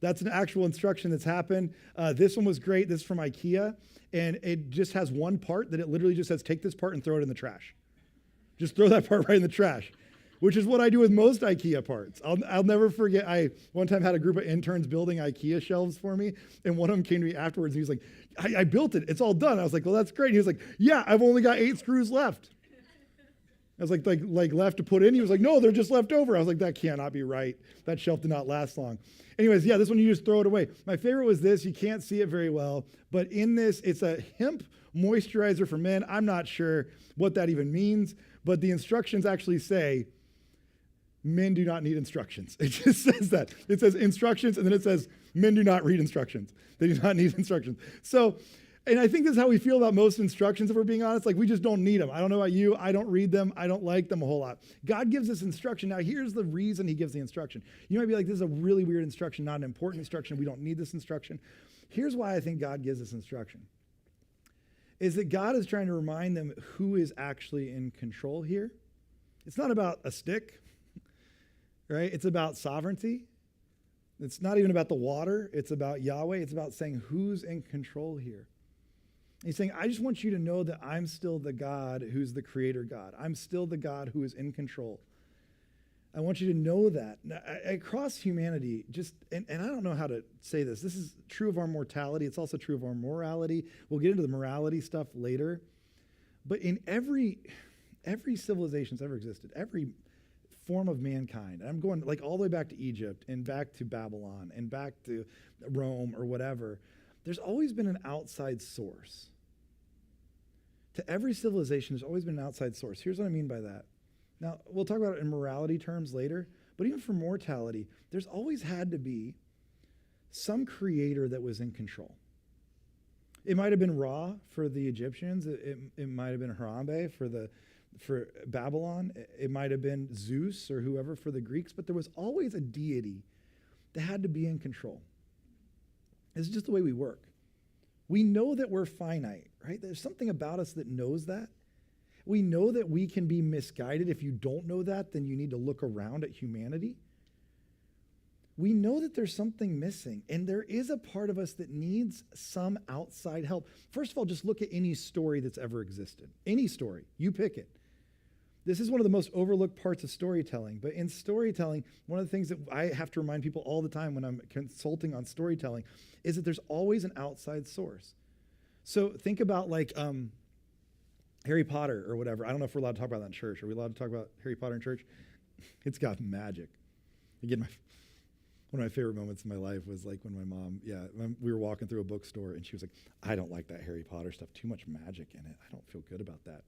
That's an actual instruction that's happened. This one was great. This is from IKEA, and it just has one part that it literally just says, take this part and throw it in the trash. Just throw that part right in the trash. Which is what I do with most IKEA parts. I'll never forget, I one time had a group of interns building IKEA shelves for me, and one of them came to me afterwards, and he was like, I built it. It's all done. I was like, well, that's great. And he was like, yeah, I've only got 8 screws left. I was like left to put in. He was like, no, they're just left over. I was like, that cannot be right. That shelf did not last long. Anyways, yeah, this one you just throw it away. My favorite was this. You can't see it very well, but in this, it's a hemp moisturizer for men. I'm not sure what that even means, but the instructions actually say, men do not need instructions. It just says that. It says instructions, and then it says men do not read instructions. They do not need instructions. So And I think this is how we feel about most instructions, if we're being honest. Like, we just don't need them. I don't know about you. I don't read them. I don't like them a whole lot. God gives us instruction. Now, here's the reason he gives the instruction. You might be like, this is a really weird instruction, not an important instruction. We don't need this instruction. Here's why I think God gives us instruction. Is that God is trying to remind them who is actually in control here. It's not about a stick, right? It's about sovereignty. It's not even about the water. It's about Yahweh. It's about saying who's in control here. He's saying, I just want you to know that I'm still the God who's the creator God. I'm still the God who is in control. I want you to know that. Now, across humanity, and I don't know how to say this. This is true of our mortality. It's also true of our morality. We'll get into the morality stuff later. But in every civilization that's ever existed, every form of mankind, I'm going like all the way back to Egypt and back to Babylon and back to Rome or whatever, there's always been an outside source. To every civilization, there's always been an outside source. Here's what I mean by that. Now, we'll talk about it in morality terms later, but even for mortality, there's always had to be some creator that was in control. It might have been Ra for the Egyptians. It might have been Harambe for Babylon. It might have been Zeus or whoever for the Greeks, but there was always a deity that had to be in control. It's just the way we work. We know that we're finite, right? There's something about us that knows that. We know that we can be misguided. If you don't know that, then you need to look around at humanity. We know that there's something missing, and there is a part of us that needs some outside help. First of all, just look at any story that's ever existed. Any story, you pick it. This is one of the most overlooked parts of storytelling, but in storytelling, one of the things that I have to remind people all the time when I'm consulting on storytelling is that there's always an outside source. So think about like Harry Potter or whatever. I don't know if we're allowed to talk about that in church. Are we allowed to talk about Harry Potter in church? It's got magic. Again, one of my favorite moments in my life was like when my mom, we were walking through a bookstore and she was like, I don't like that Harry Potter stuff. Too much magic in it. I don't feel good about that.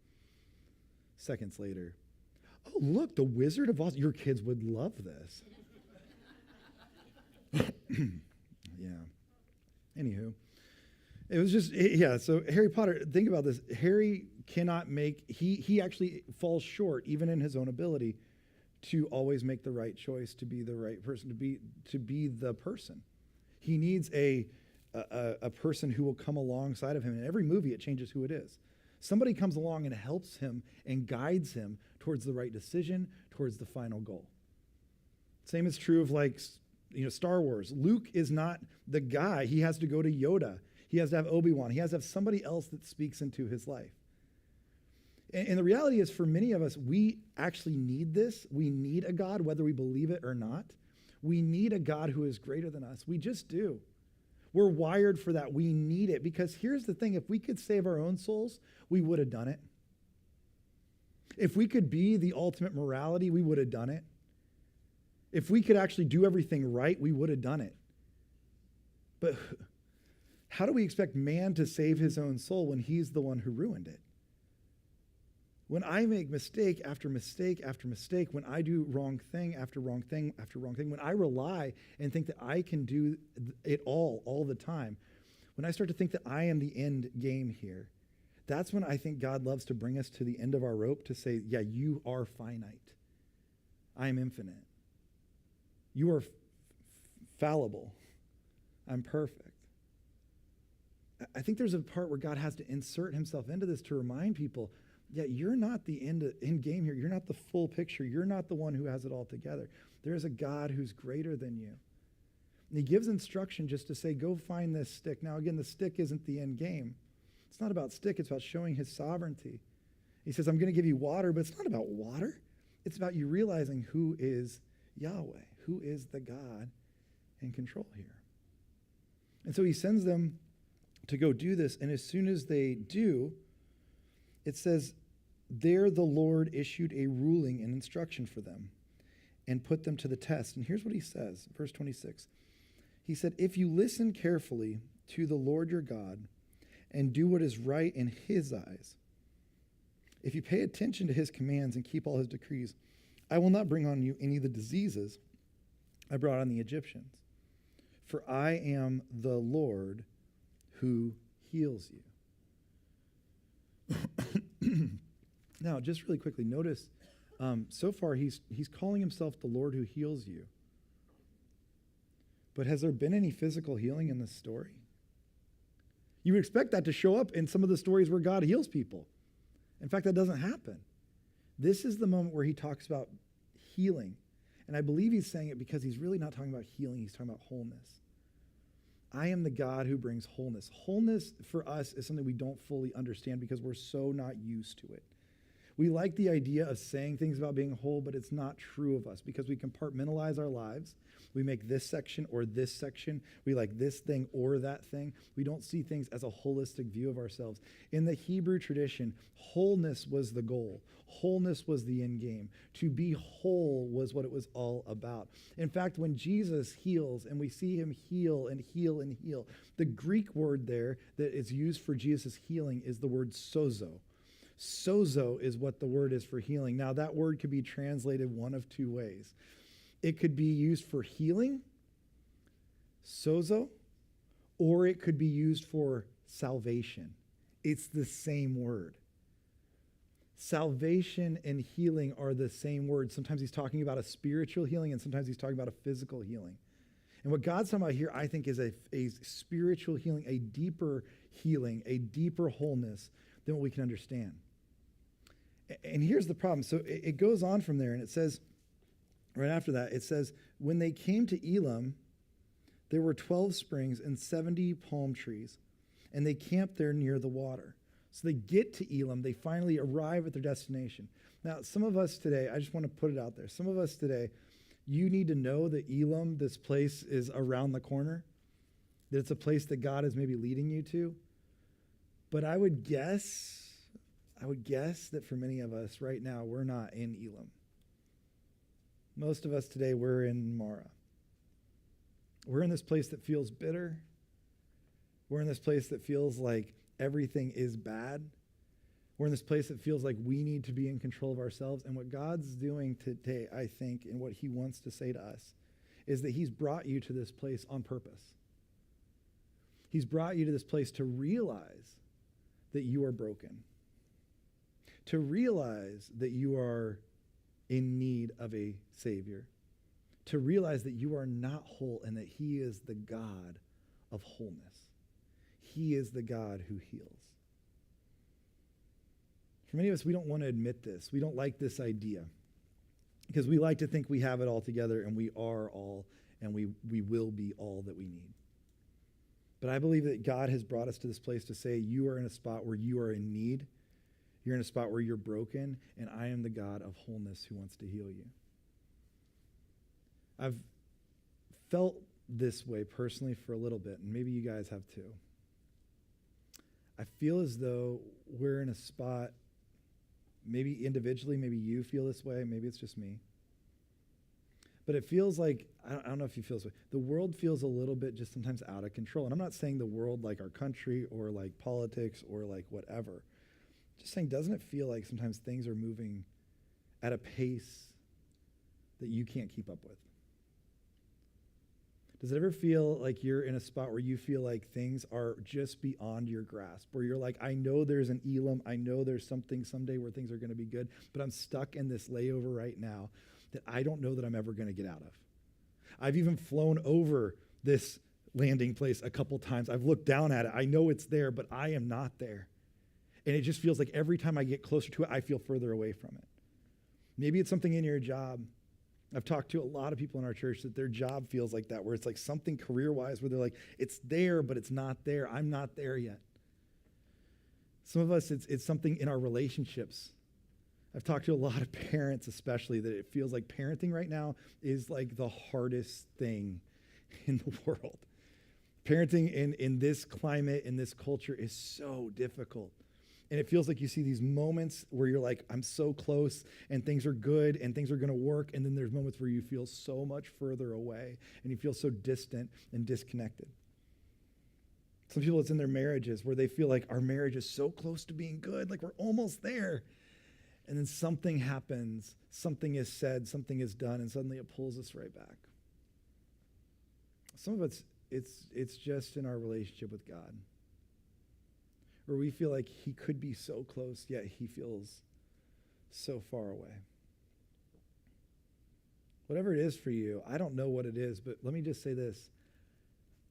Seconds later, oh, look, the Wizard of Oz. Your kids would love this. Yeah. Anywho, it was just, so Harry Potter, think about this. Harry cannot he actually falls short, even in his own ability, to always make the right choice, to be the right person, to be the person. He needs a person who will come alongside of him. In every movie, it changes who it is. Somebody comes along and helps him and guides him towards the right decision, towards the final goal. Same is true of Star Wars. Luke is not the guy. He has to go to Yoda. He has to have Obi-Wan. He has to have somebody else that speaks into his life. And the reality is, for many of us, we actually need this. We need a God, whether we believe it or not. We need a God who is greater than us. We just do. We're wired for that. We need it. Because here's the thing. If we could save our own souls, we would have done it. If we could be the ultimate morality, we would have done it. If we could actually do everything right, we would have done it. But how do we expect man to save his own soul when he's the one who ruined it? When I make mistake after mistake after mistake, when I do wrong thing after wrong thing after wrong thing, when I rely and think that I can do it all the time, when I start to think that I am the end game here, that's when I think God loves to bring us to the end of our rope to say, yeah, you are finite. I am infinite. You are fallible. I'm perfect. I think there's a part where God has to insert himself into this to remind people, yeah, you're not the end game here. You're not the full picture. You're not the one who has it all together. There is a God who's greater than you. And he gives instruction just to say, go find this stick. Now, again, the stick isn't the end game. It's not about stick. It's about showing his sovereignty. He says, I'm going to give you water, but it's not about water. It's about you realizing who is Yahweh, who is the God in control here. And so he sends them to go do this. And as soon as they do, it says, there the Lord issued a ruling and instruction for them and put them to the test. And here's what he says, verse 26. He said, if you listen carefully to the Lord your God and do what is right in his eyes, if you pay attention to his commands and keep all his decrees, I will not bring on you any of the diseases I brought on the Egyptians. For I am the Lord who heals you. Now, just really quickly, notice so far he's calling himself the Lord who heals you. But has there been any physical healing in this story? You would expect that to show up in some of the stories where God heals people. In fact, that doesn't happen. This is the moment where he talks about healing. And I believe he's saying it because he's really not talking about healing. He's talking about wholeness. I am the God who brings wholeness. Wholeness for us is something we don't fully understand because we're so not used to it. We like the idea of saying things about being whole, but it's not true of us because we compartmentalize our lives. We make this section or this section. We like this thing or that thing. We don't see things as a holistic view of ourselves. In the Hebrew tradition, wholeness was the goal. Wholeness was the end game. To be whole was what it was all about. In fact, when Jesus heals and we see him heal and heal and heal, the Greek word there that is used for Jesus' healing is the word sozo. Sozo is what the word is for healing. Now, that word could be translated one of two ways. It could be used for healing, sozo, or it could be used for salvation. It's the same word. Salvation and healing are the same word. Sometimes he's talking about a spiritual healing, and sometimes he's talking about a physical healing. And what God's talking about here, I think, is a spiritual healing, a deeper healing, a deeper wholeness than what we can understand. And here's the problem. So it goes on from there, and it says, right after that, it says, when they came to Elim, there were 12 springs and 70 palm trees, and they camped there near the water. So they get to Elim. They finally arrive at their destination. Now, some of us today, I just want to put it out there. Some of us today, you need to know that Elim, this place, is around the corner, that it's a place that God is maybe leading you to. But I would guess that for many of us right now, we're not in Elim. Most of us today, we're in Mara. We're in this place that feels bitter. We're in this place that feels like everything is bad. We're in this place that feels like we need to be in control of ourselves. And what God's doing today, I think, and what he wants to say to us, is that he's brought you to this place on purpose. He's brought you to this place to realize that you are broken, to realize that you are in need of a Savior, to realize that you are not whole and that he is the God of wholeness. He is the God who heals. For many of us, we don't want to admit this. We don't like this idea because we like to think we have it all together and we are all and we will be all that we need. But I believe that God has brought us to this place to say you are in a spot where you are in need. You're in a spot where you're broken, and I am the God of wholeness who wants to heal you. I've felt this way personally for a little bit, and maybe you guys have too. I feel as though we're in a spot, maybe individually, maybe you feel this way, maybe it's just me. But it feels like, I don't know if you feel this way, the world feels a little bit just sometimes out of control. And I'm not saying the world like our country or like politics or like whatever. Just saying, doesn't it feel like sometimes things are moving at a pace that you can't keep up with? Does it ever feel like you're in a spot where you feel like things are just beyond your grasp, where you're like, I know there's an Elim, I know there's something someday where things are going to be good, but I'm stuck in this layover right now that I don't know that I'm ever going to get out of. I've even flown over this landing place a couple times. I've looked down at it. I know it's there, but I am not there. And it just feels like every time I get closer to it, I feel further away from it. Maybe it's something in your job. I've talked to a lot of people in our church that their job feels like that, where it's like something career-wise where they're like, it's there, but it's not there. I'm not there yet. Some of us, it's something in our relationships. I've talked to a lot of parents especially that it feels like parenting right now is like the hardest thing in the world. Parenting in this climate, in this culture is so difficult. And it feels like you see these moments where you're like, I'm so close and things are good and things are going to work. And then there's moments where you feel so much further away and you feel so distant and disconnected. Some people, it's in their marriages where they feel like our marriage is so close to being good, like we're almost there. And then something happens, something is said, something is done, and suddenly it pulls us right back. Some of it's just in our relationship with God, where we feel like he could be so close, yet he feels so far away. Whatever it is for you, I don't know what it is, but let me just say this.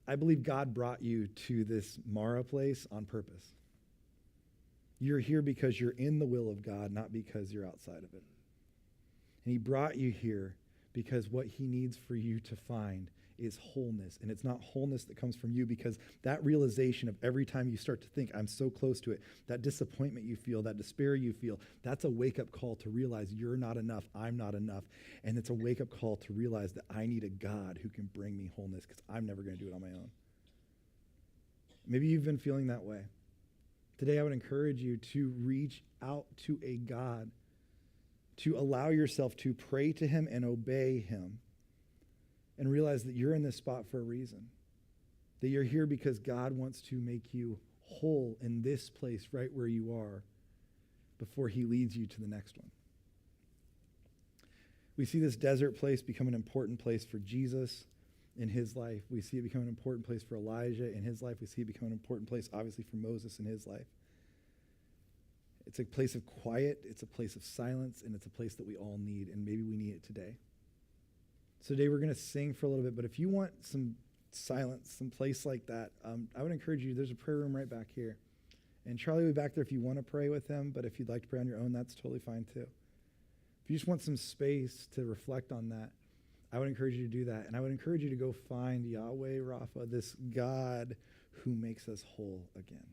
I believe God brought you to this Mara place on purpose. You're here because you're in the will of God, not because you're outside of it. And he brought you here because what he needs for you to find is wholeness. And it's not wholeness that comes from you, because that realization of every time you start to think, I'm so close to it, that disappointment you feel, that despair you feel, that's a wake-up call to realize you're not enough, I'm not enough. And it's a wake-up call to realize that I need a God who can bring me wholeness, because I'm never going to do it on my own. Maybe you've been feeling that way. Today I would encourage you to reach out to a God, to allow yourself to pray to him and obey him, and realize that you're in this spot for a reason. That you're here because God wants to make you whole in this place right where you are before he leads you to the next one. We see this desert place become an important place for Jesus in his life. We see it become an important place for Elijah in his life. We see it become an important place, obviously, for Moses in his life. It's a place of quiet, it's a place of silence, and it's a place that we all need, and maybe we need it today. So today we're going to sing for a little bit, but if you want some silence, some place like that, I would encourage you, there's a prayer room right back here. And Charlie will be back there if you want to pray with him, but if you'd like to pray on your own, that's totally fine too. If you just want some space to reflect on that, I would encourage you to do that. And I would encourage you to go find Yahweh Rapha, this God who makes us whole again.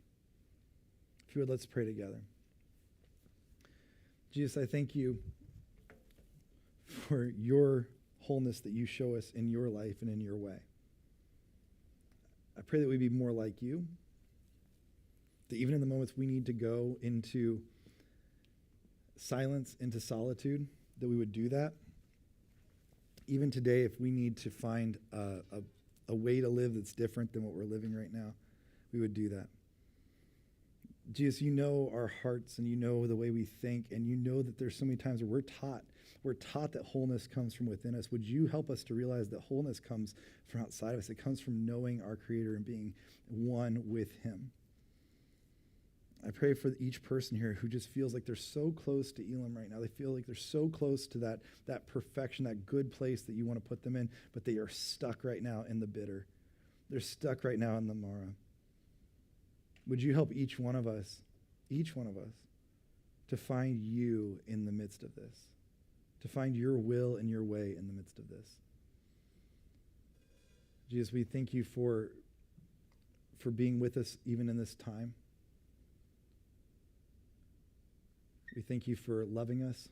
If you would, let's pray together. Jesus, I thank you for your wholeness that you show us in your life and in your way. I pray that we be more like you, that even in the moments we need to go into silence, into solitude, that we would do that. Even today, if we need to find a way to live that's different than what we're living right now, we would do that. Jesus, you know our hearts, and you know the way we think, and you know that there's so many times where we're taught that wholeness comes from within us. Would you help us to realize that wholeness comes from outside of us? It comes from knowing our Creator and being one with him. I pray for each person here who just feels like they're so close to Elam right now. They feel like they're so close to that perfection, that good place that you want to put them in, but they are stuck right now in the bitter. They're stuck right now in the Mara. Would you help each one of us, to find you in the midst of this, to find your will and your way in the midst of this. Jesus, we thank you for being with us even in this time. We thank you for loving us.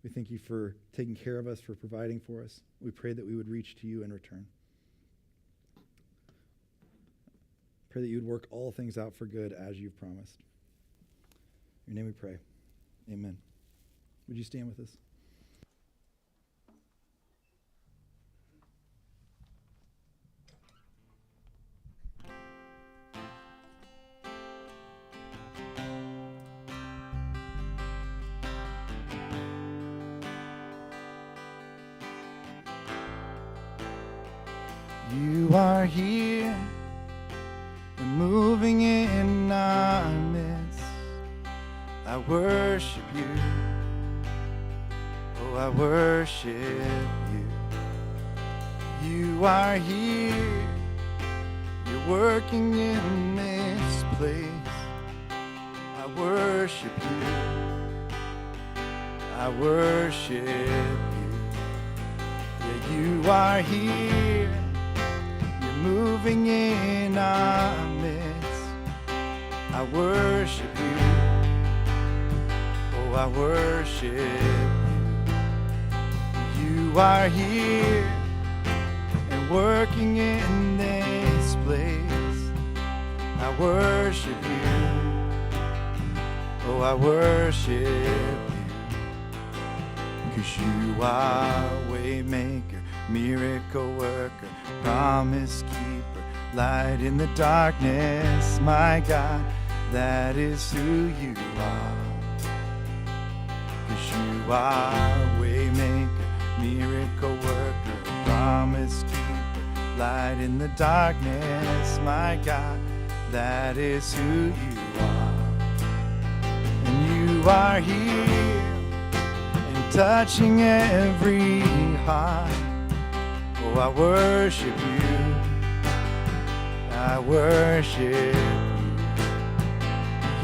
We thank you for taking care of us, for providing for us. We pray that we would reach to you in return. Pray that you would work all things out for good as you've promised. In your name we pray. Amen. Would you stand with us? You are here and moving in our midst. I worship you. Oh, I worship you. You are here. You're working in this place. I worship you. I worship you. Yeah, you are here. Moving in our midst, I worship you. Oh, I worship you. You are here and working in this place. I worship you. Oh, I worship you. 'Cause you are waymaker, miracle worker, promise keeper, light in the darkness, my God, that is who you are. 'Cause you are waymaker, miracle worker, promise keeper, light in the darkness, my God, that is who you are. And you You are here and touching every heart. Oh, I worship you. I worship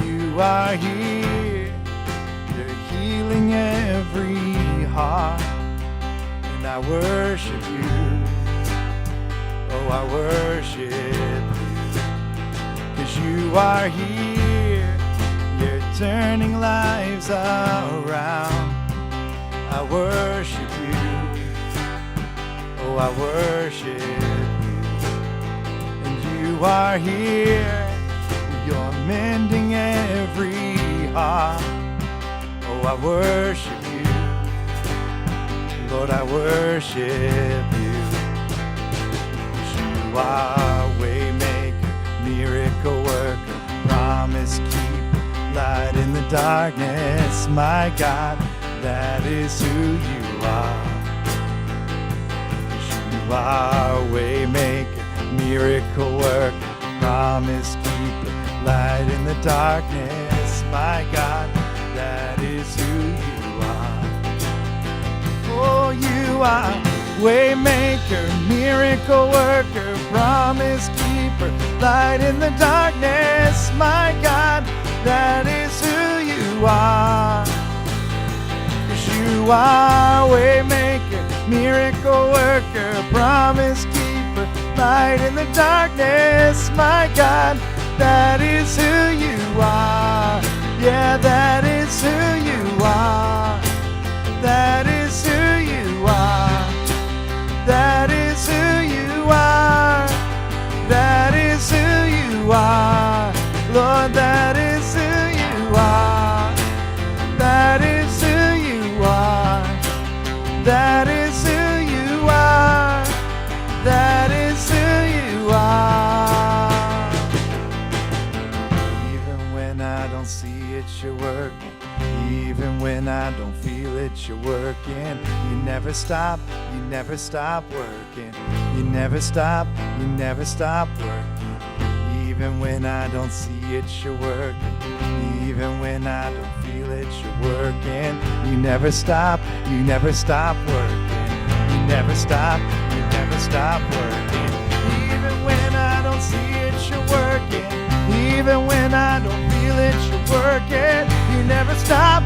you. You are here. You're healing every heart. And I worship you. Oh, I worship you. 'Cause you are here. You're turning lives around. I worship you. Oh, I worship you. And you are here. You're mending every heart. Oh, I worship you. Lord, I worship you. 'Cause you are waymaker, miracle worker, promise keeper, light in the darkness. My God, that is who you are. 'Cause you are waymaker, miracle worker, promise keeper, light in the darkness. My God, that is who you are. Oh, you are waymaker, miracle worker, promise keeper, light in the darkness. My God, that is who you are. 'Cause you are waymaker, miracle worker, promise keeper, light in the darkness. My God, that is who you are. Yeah, that is who you are. That is who you are. That is who you are. That is who you are. Lord, that is who you are. That is who you are. That is who you are. That is who you are. Even when I don't see it, you're working. Even when I don't feel it, you're working. You never stop working. You never stop working. Even when I don't see it, you're working. Even when I don't feel it, you're working. You never stop working. You never stop working. Even when I don't see it, you're working. Even when I don't feel it, you're working. You never stop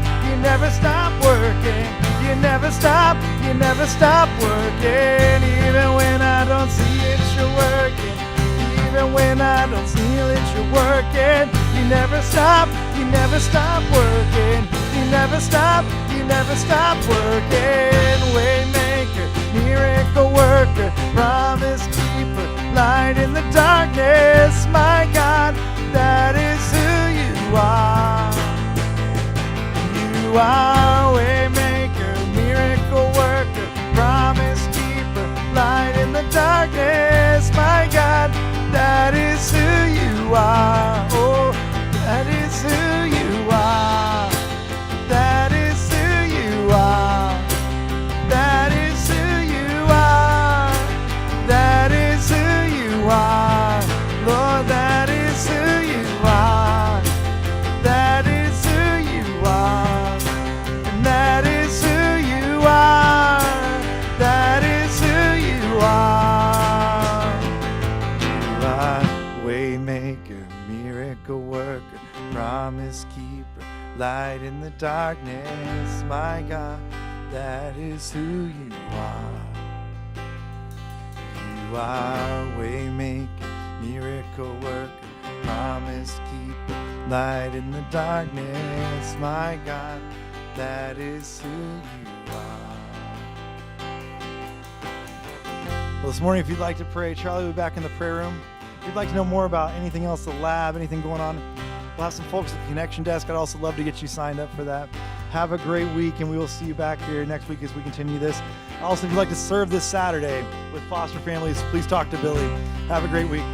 working. You never stop working. Even when I don't see it, you're working. Even when I don't feel it, you're working. You never stop working. You never stop working. Waymaker, miracle worker, promise keeper, light in the darkness. My God, that is who you are. You are waymaker, miracle worker, promise keeper, light in the darkness. My God, that is who you are. Oh, that is who you are. That is who you are. That is who you are. That is who you are. Lord, that is who you are. That is who you are. And that is who you are. That is who you are. You are waymaker, miracle worker, promise keeper, light in the darkness. My God, that is who you are. You are waymaker, miracle worker, promise keeper, light in the darkness. My God, that is who you are. Well, this morning, if you'd like to pray, Charlie will be back in the prayer room. If you'd like to know more about anything else, the lab, anything going on, we'll have some folks at the connection desk. I'd also love to get you signed up for that. Have a great week, and we will see you back here next week as we continue this. Also, if you'd like to serve this Saturday with foster families, please talk to Billy. Have a great week.